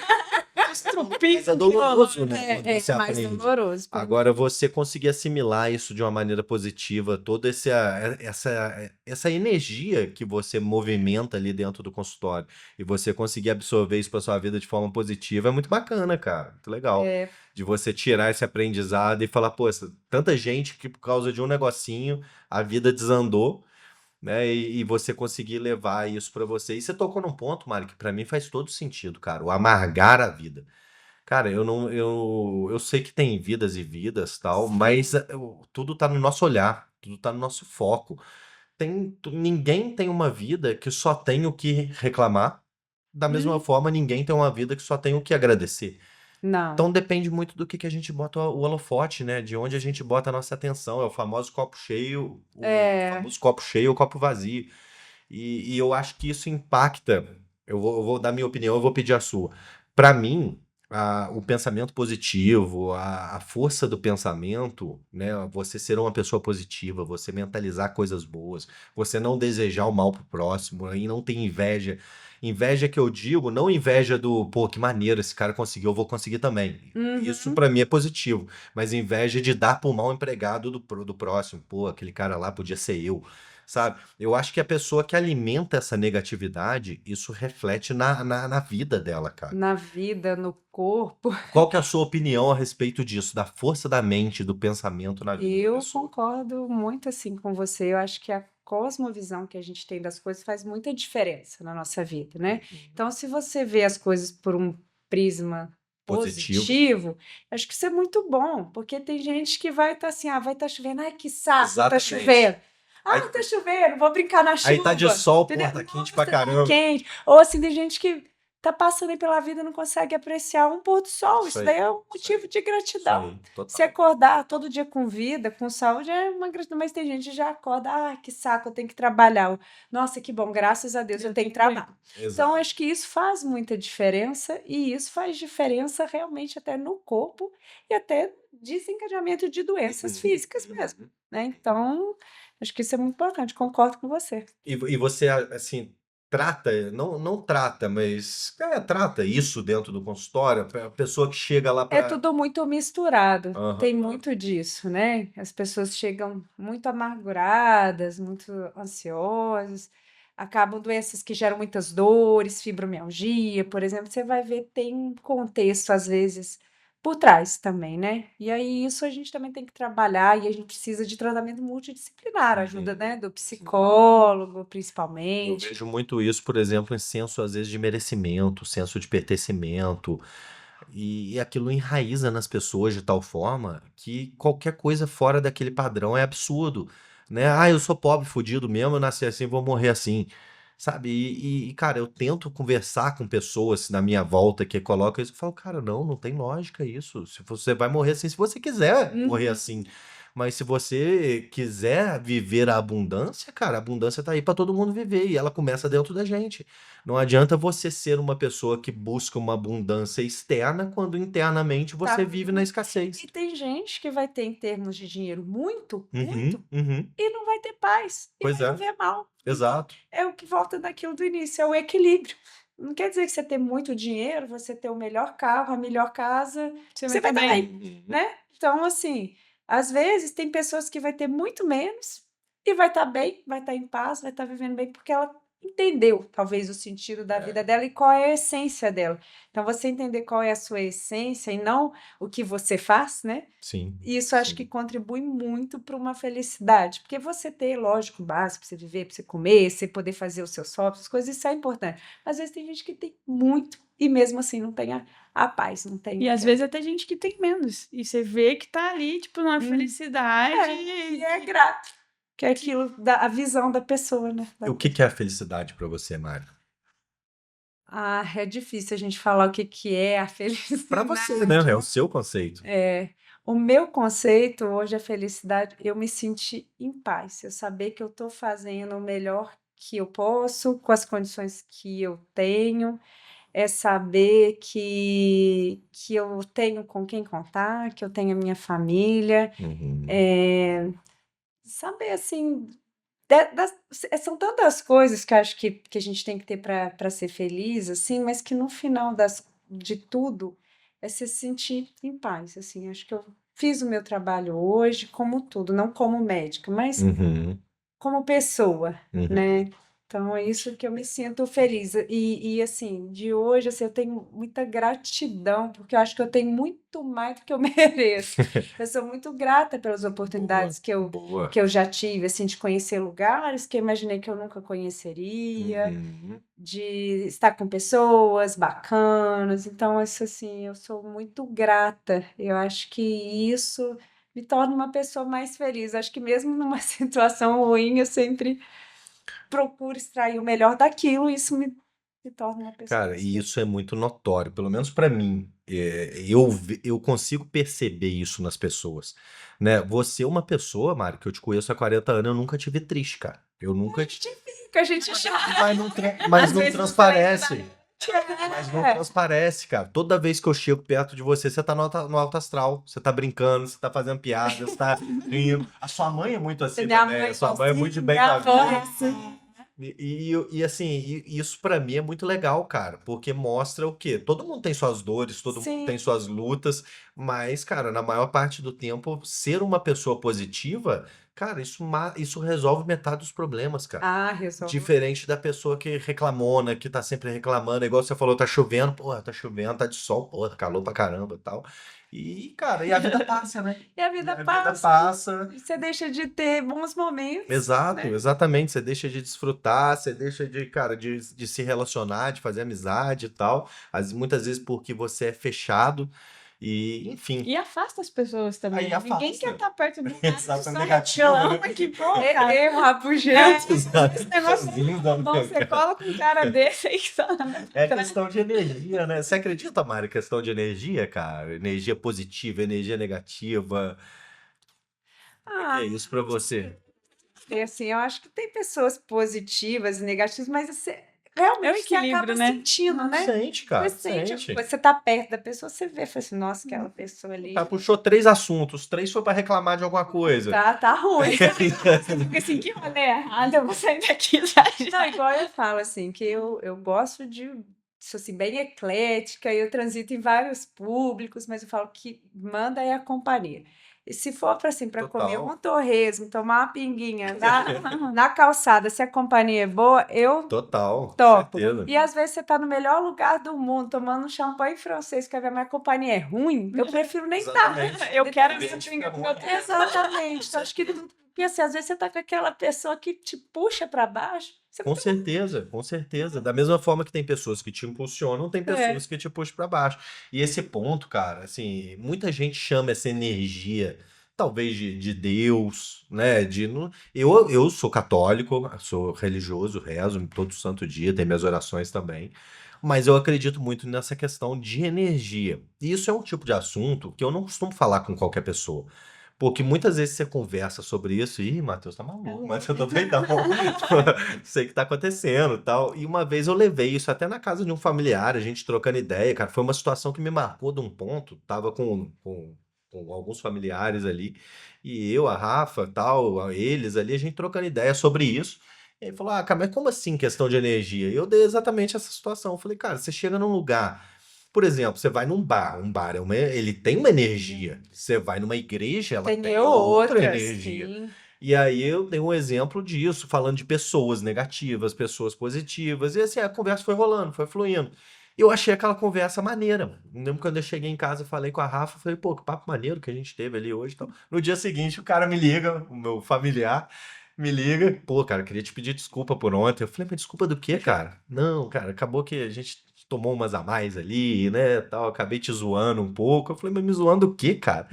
Mas é doloroso, né? Quando você mais aprende. doloroso. Agora, você conseguir assimilar isso de uma maneira positiva, toda essa energia que você movimenta ali dentro do consultório, e você conseguir absorver isso para sua vida de forma positiva, é muito bacana, cara. Muito legal. De você tirar esse aprendizado e falar, pô, tanta gente que por causa de um negocinho a vida desandou, né? E você conseguir levar isso para você. E você tocou num ponto, Mário, que para mim faz todo sentido, cara. O amargar a vida. Cara, eu não, eu sei que tem vidas e vidas, tal, mas tudo tá no nosso olhar, tudo tá no nosso foco. Ninguém tem uma vida que só tem o que reclamar. Da mesma forma, ninguém tem uma vida que só tem o que agradecer. Não. Então depende muito do que a gente bota o holofote, né? De onde a gente bota a nossa atenção. É o famoso copo cheio, o famoso copo cheio ou copo vazio. E eu acho que isso impacta. Eu vou dar minha opinião, eu vou pedir a sua. Para mim, o pensamento positivo, a força do pensamento, né? Você ser uma pessoa positiva, você mentalizar coisas boas, você não desejar o mal pro próximo e não ter inveja. Inveja que eu digo, não inveja do, pô, que maneiro, esse cara conseguiu, eu vou conseguir também. Isso para mim é positivo. Mas inveja de dar pro mal empregado do próximo. Pô, aquele cara lá podia ser eu. Sabe? Eu acho que a pessoa que alimenta essa negatividade, isso reflete na vida dela, cara. Na vida, no corpo. Qual que é a sua opinião a respeito disso, da força da mente, do pensamento na vida da Eu pessoa? concordo muito assim com você. Eu acho que a cosmovisão que a gente tem das coisas faz muita diferença na nossa vida, né? Então, se você vê as coisas por um prisma Positivo. positivo, acho que isso é muito bom, porque tem gente que vai estar assim, vai estar chovendo, ai que saco, tá Exatamente. chovendo. Aí- Tá chovendo, vou brincar na chuva. Aí tá de sol, pô, entendeu? tá quente Nossa, pra tá caramba. quente. Ou assim, tem gente que tá passando aí pela vida e não consegue apreciar um pôr do sol. Isso Isso aí, daí é um isso motivo aí. de Isso gratidão. aí, total. Se acordar todo dia com vida, com saúde, é uma gratidão. Mas tem gente que já acorda, que saco, eu tenho que trabalhar. Nossa, que bom, graças a Deus eu tenho trabalho. Então, Exato. acho que isso faz muita diferença e isso faz diferença realmente até no corpo e até desencadeamento de doenças físicas mesmo, né? Então, acho que isso é muito importante, concordo com você. E você, assim, trata, não trata, mas trata isso dentro do consultório, a pessoa que chega lá É para. tudo muito misturado, tem Aham. muito disso, né? As pessoas chegam muito amarguradas, muito ansiosas, acabam doenças que geram muitas dores, fibromialgia, por exemplo, você vai ver, tem um contexto, às vezes, por trás também, né? E aí isso a gente também tem que trabalhar e a gente precisa de tratamento multidisciplinar, ajuda, né, do psicólogo, Eu principalmente. vejo muito isso, por exemplo, em senso, às vezes, de merecimento, senso de pertencimento. E aquilo enraiza nas pessoas de tal forma que qualquer coisa fora daquele padrão é absurdo, né? Ah, eu sou pobre, fudido mesmo, eu nasci assim, vou morrer assim, sabe? Cara, eu tento conversar com pessoas na minha volta que colocam isso, eu falo, cara, não tem lógica isso. Se você vai morrer assim, se você quiser morrer assim. Mas se você quiser viver a abundância, cara, a abundância tá aí para todo mundo viver e ela começa dentro da gente. Não adianta você ser uma pessoa que busca uma abundância externa quando internamente você Tá. vive na escassez. E tem gente que vai ter, em termos de dinheiro, muito, Uhum, uhum. e não vai ter paz, e Pois vai é, viver mal. Então, exato. é o que volta daquilo do início, é o equilíbrio. Não quer dizer que você ter muito dinheiro, você ter o melhor carro, a melhor casa, Você você vai vai estar estar bem, bem. né? Então, assim, às vezes tem pessoas que vai ter muito menos e vai estar bem, vai estar em paz, vai estar vivendo bem, porque ela entendeu, talvez, o sentido da vida dela e qual é a essência dela. Então, você entender qual é a sua essência e não o que você faz, né? Sim, Isso acho que sim. contribui muito para uma felicidade, porque você ter, lógico, básico para você viver, para você comer, você poder fazer os seus hobbies, as coisas, isso é importante. Às vezes tem gente que tem muito e mesmo assim não tem a paz, não tem E o às que vezes até gente que tem menos. E você vê que tá ali, tipo, numa felicidade. e é grato, que é aquilo a visão da pessoa, né? E o que é a felicidade para você, Mário? É difícil a gente falar o que é a Para felicidade. você, né? É o seu conceito. O meu conceito hoje é felicidade, eu me sentir em paz, eu saber que eu estou fazendo o melhor que eu posso, com as condições que eu tenho, é saber que eu tenho com quem contar, que eu tenho a minha família, Uhum. saber assim, são tantas coisas que eu acho que a gente tem que ter para ser feliz, assim, mas que no final de tudo é se sentir em paz, assim. Acho que eu fiz o meu trabalho hoje como tudo, não como médica, mas Uhum, como pessoa, uhum. né? Então é isso que eu me sinto feliz. E assim, de hoje, assim, eu tenho muita gratidão, porque eu acho que eu tenho muito mais do que eu mereço. Eu sou muito grata pelas Boa, oportunidades boa. que eu já tive, assim, de conhecer lugares que eu imaginei que eu nunca conheceria, Uhum. de estar com pessoas bacanas. Então, isso assim, eu sou muito grata. Eu acho que isso me torna uma pessoa mais feliz. Acho que mesmo numa situação ruim, eu sempre procuro extrair o melhor daquilo e isso me torna uma pessoa Cara, mais e feliz. isso é muito notório, pelo menos pra mim. Eu consigo perceber isso nas pessoas, né? Você é uma pessoa, Mari, que eu te conheço há 40 anos, eu nunca te vi triste, cara. Eu nunca te... A gente chora. Mas Às não vezes transparece. Mas não é. transparece, cara. Toda vez que eu chego perto de você, você tá no alto astral. Você tá brincando, você tá fazendo piada, você tá rindo. A sua mãe é muito assim Minha também. mãe A sua mãe é muito de assim, bem com minha a avó é vida. assim. Assim, isso pra mim é muito legal, cara, porque mostra o quê? Todo mundo tem suas dores, todo mundo tem Sim. suas lutas, mas, cara, na maior parte do tempo, ser uma pessoa positiva, cara, isso resolve metade dos problemas, cara. Ah, resolve. Diferente da pessoa que reclamona, que tá sempre reclamando, igual você falou, tá chovendo, porra, tá chovendo, tá de sol, porra, calor pra caramba e tal. E, cara, e a vida passa, né? E a E vida a vida passa. passa. E você deixa de ter bons momentos, Exato, né? exatamente. Você deixa de desfrutar, você deixa de, cara, de se relacionar, de fazer amizade e tal. Muitas vezes porque você é fechado e, enfim, E afasta as pessoas também. aí Ninguém quer afasta. estar perto do cara que Exato, só negativo, né? reclama que, pô, cara. É um rabugento. Exato. Esse negócio é Sozinho dá bom, você cola com um cara desse aí que só É questão de energia, né? Você acredita, Mário, questão de energia, cara? Energia positiva, energia negativa. Como é que é Ah, isso pra você? é assim, eu acho que tem pessoas positivas e negativas, mas você, É o realmente você equilíbrio, acaba né? sentindo, né? Sente, Você cara, sente, sente. você tá perto da pessoa, você vê, fala assim, nossa, aquela pessoa O cara ali puxou 3 assuntos, 3 foi pra reclamar de alguma coisa. tá ruim. Fica assim, que rolê errado, eu vou sair daqui já Não, já. igual eu falo, assim, que eu gosto sou assim, bem eclética, eu transito em vários públicos, mas eu falo que manda é a companhia. E se for para assim, para comer um Total. torresmo, tomar uma pinguinha na calçada, se a companhia é boa, eu Total, com topo. certeza. E às vezes você tá no melhor lugar do mundo, tomando um champanhe francês, quer ver a minha companhia é ruim, eu prefiro nem estar. Exatamente. Eu quero Ambiente essa fica pinga ruim. pro meu Exatamente. Então, acho que porque assim, às vezes você tá com aquela pessoa que te puxa para baixo, você Com certeza, com certeza. Da mesma forma que tem pessoas que te impulsionam, tem é. pessoas que te puxam pra baixo. E esse ponto, cara, assim, muita gente chama essa energia, talvez de Deus, né? Eu sou católico, sou religioso, rezo todo santo dia, tenho minhas orações também. Mas eu acredito muito nessa questão de energia. E isso é um tipo de assunto que eu não costumo falar com qualquer pessoa. Porque muitas vezes você conversa sobre isso, e Matheus tá maluco, mas eu também não. Sei o que tá acontecendo, e tal. E uma vez eu levei isso até na casa de um familiar, a gente trocando ideia, cara. Foi uma situação que me marcou de um ponto. Tava com alguns familiares ali, e eu, a Rafa, tal, eles ali, a gente trocando ideia sobre isso. E ele falou: Ah, cara, mas como assim questão de energia? E eu dei exatamente essa situação. Eu falei, cara, você chega num lugar. Por exemplo, você vai num bar, ele tem uma energia. Você vai numa igreja, ela Tem tem outra outras, energia. sim. E aí eu dei um exemplo disso, falando de pessoas negativas, pessoas positivas, e assim, a conversa foi rolando, foi fluindo. E eu achei aquela conversa maneira. Lembro quando eu cheguei em casa, falei com a Rafa, falei, pô, que papo maneiro que a gente teve ali hoje. Então, no dia seguinte, o cara me liga, o meu familiar me liga, pô, cara, queria te pedir desculpa por ontem. Eu falei, mas desculpa do quê, cara? Não, cara, acabou que a gente tomou umas a mais ali, né, tal, acabei te zoando um pouco. Eu falei, mas me zoando o quê, cara?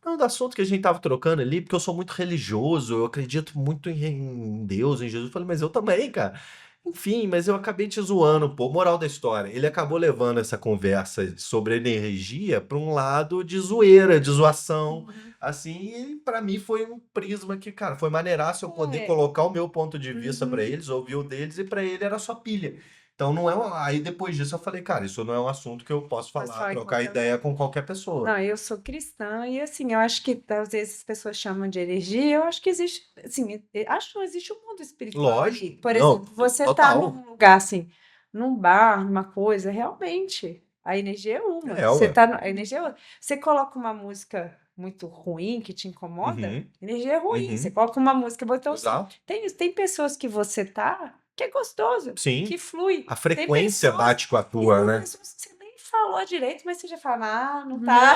Não, do assunto que a gente tava trocando ali, porque eu sou muito religioso, eu acredito muito em Deus, em Jesus. Eu falei, mas eu também, cara. Enfim, mas eu acabei te zoando, pô. Moral da história. Ele acabou levando essa conversa sobre energia para um lado de zoeira, de zoação. Assim, e pra mim foi um prisma que, cara, foi maneiraço eu poder É. colocar o meu ponto de vista pra Uhum. eles, ouvir o deles, e pra ele era só pilha. Então não é. Aí depois disso eu falei, cara, isso não é um assunto que eu posso Posso falar, falar em trocar qualquer ideia lugar. com qualquer pessoa. Não, eu sou cristã e assim, eu acho que às vezes as pessoas chamam de energia, eu acho que existe, assim, acho que não existe um mundo espiritual Lógico. ali. Por Não, exemplo, você tá total. num lugar assim, num bar, numa coisa, realmente, A energia é uma. É, Você ué. a energia é outra. Você coloca uma música muito ruim, que te incomoda, Uhum, a energia é ruim. uhum. Você coloca uma música boa. Então, Exato. tem pessoas que você tá, que é gostoso, Sim. que flui. A Tem frequência pessoas, bate com a e tua, tem né? pessoas que você nem falou direito, mas você já fala, ah, não tá.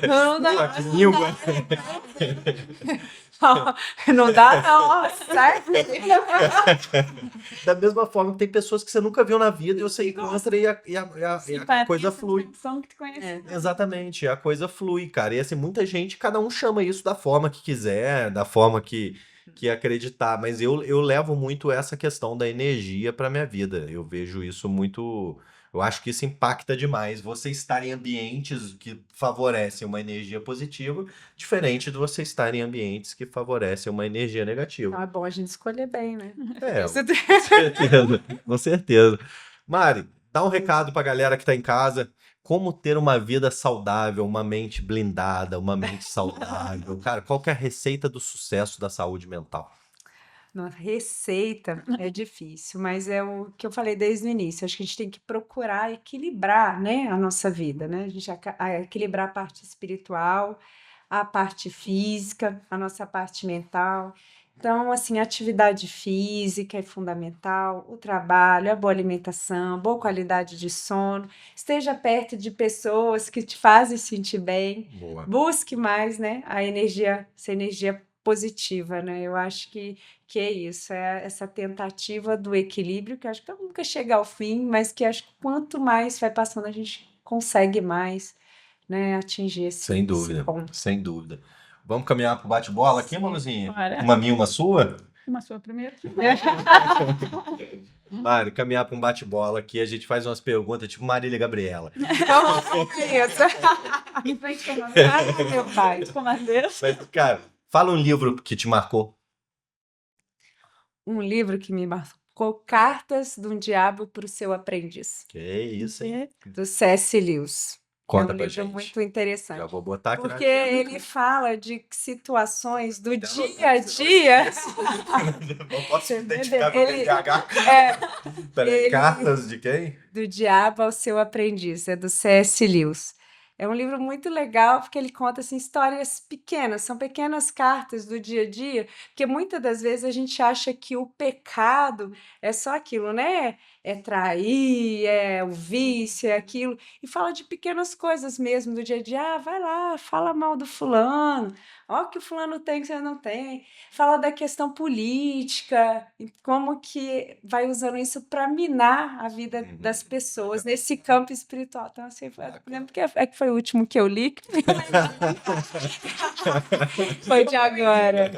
Não dá. Que língua. Não dá, não. Certo? Da mesma forma que tem pessoas que você nunca viu na vida e você encontra e a coisa flui. Que tu conhece. Exatamente, a coisa flui, cara. E assim, muita gente, cada um chama isso da forma que quiser, da forma que acreditar. Mas eu levo muito essa questão da energia pra minha vida. Eu vejo isso muito. Eu acho que isso impacta demais. Você estar em ambientes que favorecem uma energia positiva, diferente de você estar em ambientes que favorecem uma energia negativa. Então é bom a gente escolher bem, né? É, com certeza, com certeza. Mari, dá um recado pra galera que tá em casa. Como ter uma vida saudável, uma mente blindada, uma mente saudável. Cara, qual que é a receita do sucesso da saúde mental? Nossa, receita é difícil, mas é o que eu falei desde o início. Acho que a gente tem que procurar equilibrar, né, a nossa vida, né? A gente equilibrar a parte espiritual, a parte física, a nossa parte mental. Então, assim, a atividade física é fundamental, o trabalho, a boa alimentação, boa qualidade de sono, esteja perto de pessoas que te fazem sentir bem, Boa. busque mais, né, essa energia positiva, né? Eu acho que é isso, é essa tentativa do equilíbrio, que eu acho que nunca chega ao fim, mas que acho que quanto mais vai passando, a gente consegue mais, né, atingir Sem esse dúvida, ponto. sem dúvida. Vamos caminhar pro bate-bola aqui, Manuzinha? Bora. Uma minha, uma sua? Uma sua primeiro. Mari, caminhar para um bate-bola aqui, a gente faz umas perguntas, tipo Marília Gabriela. Em frente com a Deus. Meu pai. Com a Deus. Mas, cara, fala um livro que te marcou. Um livro que me marcou, Cartas de um Diabo para o Seu Aprendiz, Que isso, hein? do C.S. Lewis. Conta É um pra livro gente. muito interessante. Já vou botar aqui Porque ele fala de situações do dia a dia. Não posso me identificar com Ele- TDAH. Peraí, ele- cartas de quem? Do Diabo ao Seu Aprendiz, é do C.S. Lewis. É um livro muito legal porque ele conta assim, histórias pequenas, são pequenas cartas do dia a dia, porque muitas das vezes a gente acha que o pecado é só aquilo, né? É trair, é o vício, é aquilo. E fala de pequenas coisas mesmo do dia a dia. Ah, vai lá, fala mal do fulano. Ó, o que o fulano tem que você não tem. Fala da questão política, e como que vai usando isso para minar a vida das pessoas nesse campo espiritual. Então, assim, lembro que que foi o último que eu li, que foi de agora.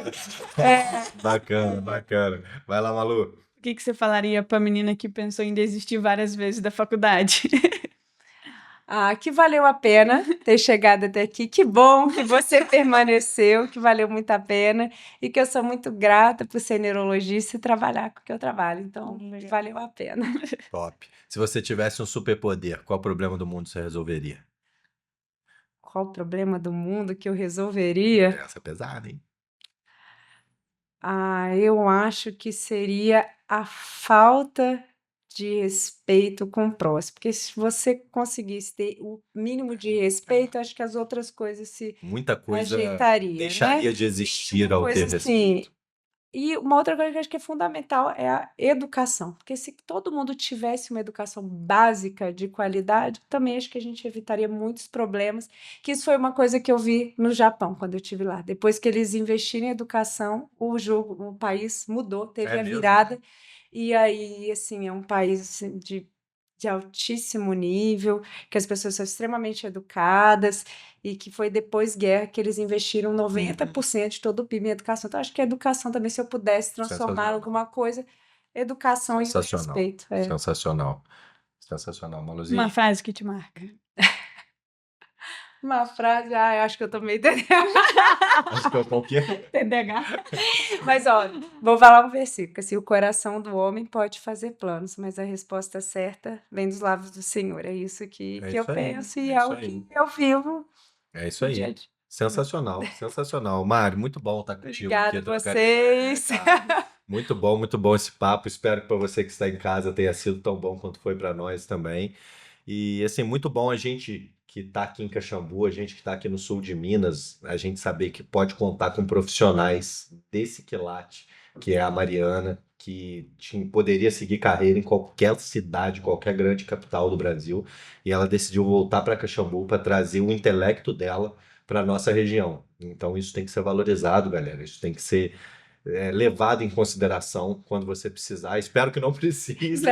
Bacana, bacana. Vai lá, Malu. O que você falaria pra menina que pensou em desistir várias vezes da faculdade? Ah, que valeu a pena ter chegado até aqui. Que bom que você permaneceu, que valeu muito a pena e que eu sou muito grata por ser neurologista e trabalhar com o que eu trabalho. Então, Legal. valeu a pena. Top. Se você tivesse um superpoder, qual problema do mundo você resolveria? Qual o problema do mundo que eu resolveria? Essa é pesada, hein? Ah, eu acho que seria a falta de respeito com o próximo. Porque se você conseguisse ter o mínimo de respeito, acho que as outras coisas se Muita coisa ajeitariam, deixaria né? de existir ao ter Coisa respeito. assim. E uma outra coisa que eu acho que é fundamental é a educação. Porque se todo mundo tivesse uma educação básica de qualidade, também acho que a gente evitaria muitos problemas. Que isso foi uma coisa que eu vi no Japão, quando eu estive lá. Depois que eles investiram em educação, o país mudou, teve É a mesmo? virada. E aí, assim, é um país assim, de altíssimo nível, que as pessoas são extremamente educadas e que foi depois guerra que eles investiram 90% de todo o PIB em educação. Então, acho que a educação também, se eu pudesse transformar em Sensacional. alguma coisa, educação e o Sensacional. respeito. É. Sensacional. Sensacional, Maluzinha. Uma frase que te marca. Uma frase, eu acho que eu tô meio entendendo. Acho que eu tô o quê? TDAH. Mas, ó, vou falar um versículo. Assim, o coração do homem pode fazer planos, mas a resposta certa vem dos lábios do Senhor. É isso que É eu isso aí, penso e é é isso o aí. que eu vivo É isso no dia a aí. dia. Sensacional, sensacional. Mário, muito bom estar contigo Obrigada aqui. a vocês. Muito bom esse papo. Espero que para você que está em casa tenha sido tão bom quanto foi para nós também. E, assim, muito bom a gente que está aqui em Caxambu, a gente que está aqui no sul de Minas, a gente saber que pode contar com profissionais desse quilate, que é a Mariana, que poderia seguir carreira em qualquer cidade, qualquer grande capital do Brasil, e ela decidiu voltar para Caxambu para trazer o intelecto dela para nossa região. Então isso tem que ser valorizado, galera. Isso tem que ser levado em consideração quando você precisar. Espero que não precise,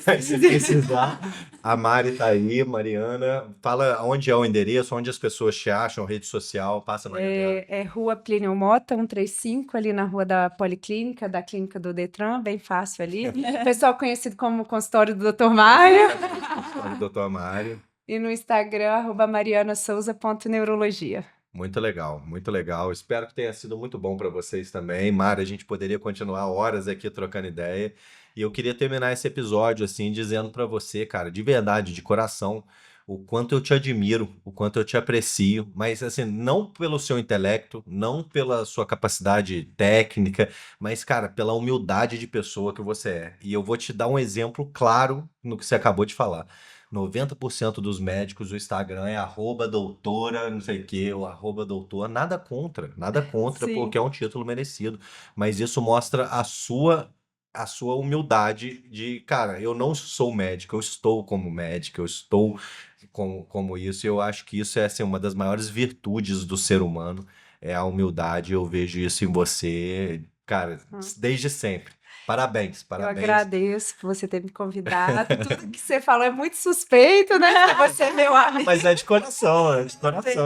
mas se precisar, a Mari tá aí, Mariana. Fala onde é o endereço, onde as pessoas te acham, rede social, passa na É Rua Plínio Mota, 135, ali na Rua da Policlínica, da Clínica do Detran, bem fácil ali. Pessoal conhecido como consultório do Dr. Mário. Consultório do Dr. Mário. E no Instagram, @marianasouza.neurologia. Muito legal, muito legal. Espero que tenha sido muito bom para vocês também. Mara, a gente poderia continuar horas aqui trocando ideia. E eu queria terminar esse episódio assim, dizendo para você, cara, de verdade, de coração, o quanto eu te admiro, o quanto eu te aprecio, mas assim, não pelo seu intelecto, não pela sua capacidade técnica, mas, cara, pela humildade de pessoa que você é. E eu vou te dar um exemplo claro no que você acabou de falar. 90% dos médicos, o Instagram é @doutora, não sei o quê, ou @doutor, nada contra, porque é um título merecido, mas isso mostra a sua humildade de, cara, eu não sou médico, eu estou como médico, eu estou como isso, e eu acho que isso é assim, uma das maiores virtudes do ser humano, é a humildade, eu vejo isso em você, cara, desde sempre. Parabéns, Eu parabéns. agradeço por você ter me convidado. Tudo que você falou é muito suspeito, né? Você é meu amigo. Mas é de coração, é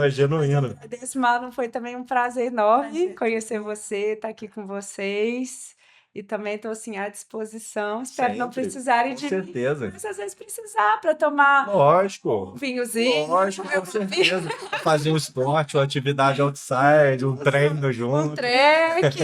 genuíno. Agradeço, Manu. Foi também um prazer enorme conhecer você, estar aqui com vocês. E também estou assim à disposição. Espero não Sempre, precisarem com de mim, certeza. mas às vezes precisar para tomar um Lógico, vinhozinho. lógico, com certeza. Fazer um esporte, uma atividade outside, um treino Um junto. trek,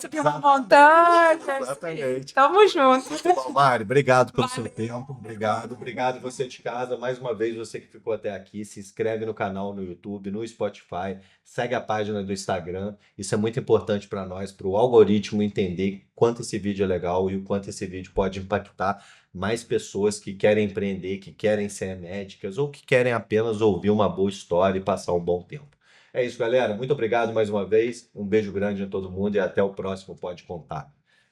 subir uma montanha. Exatamente. Tamo junto. Bom, Mari, obrigado pelo seu tempo, obrigado você de casa, mais uma vez você que ficou até aqui, se inscreve no canal no YouTube, no Spotify, segue a página do Instagram, isso é muito importante para nós, para o algoritmo entender quanto esse vídeo é legal e o quanto esse vídeo pode impactar mais pessoas que querem empreender, que querem ser médicas ou que querem apenas ouvir uma boa história e passar um bom tempo. É isso, galera, muito obrigado mais uma vez, um beijo grande a todo mundo e até o próximo Pode Contar.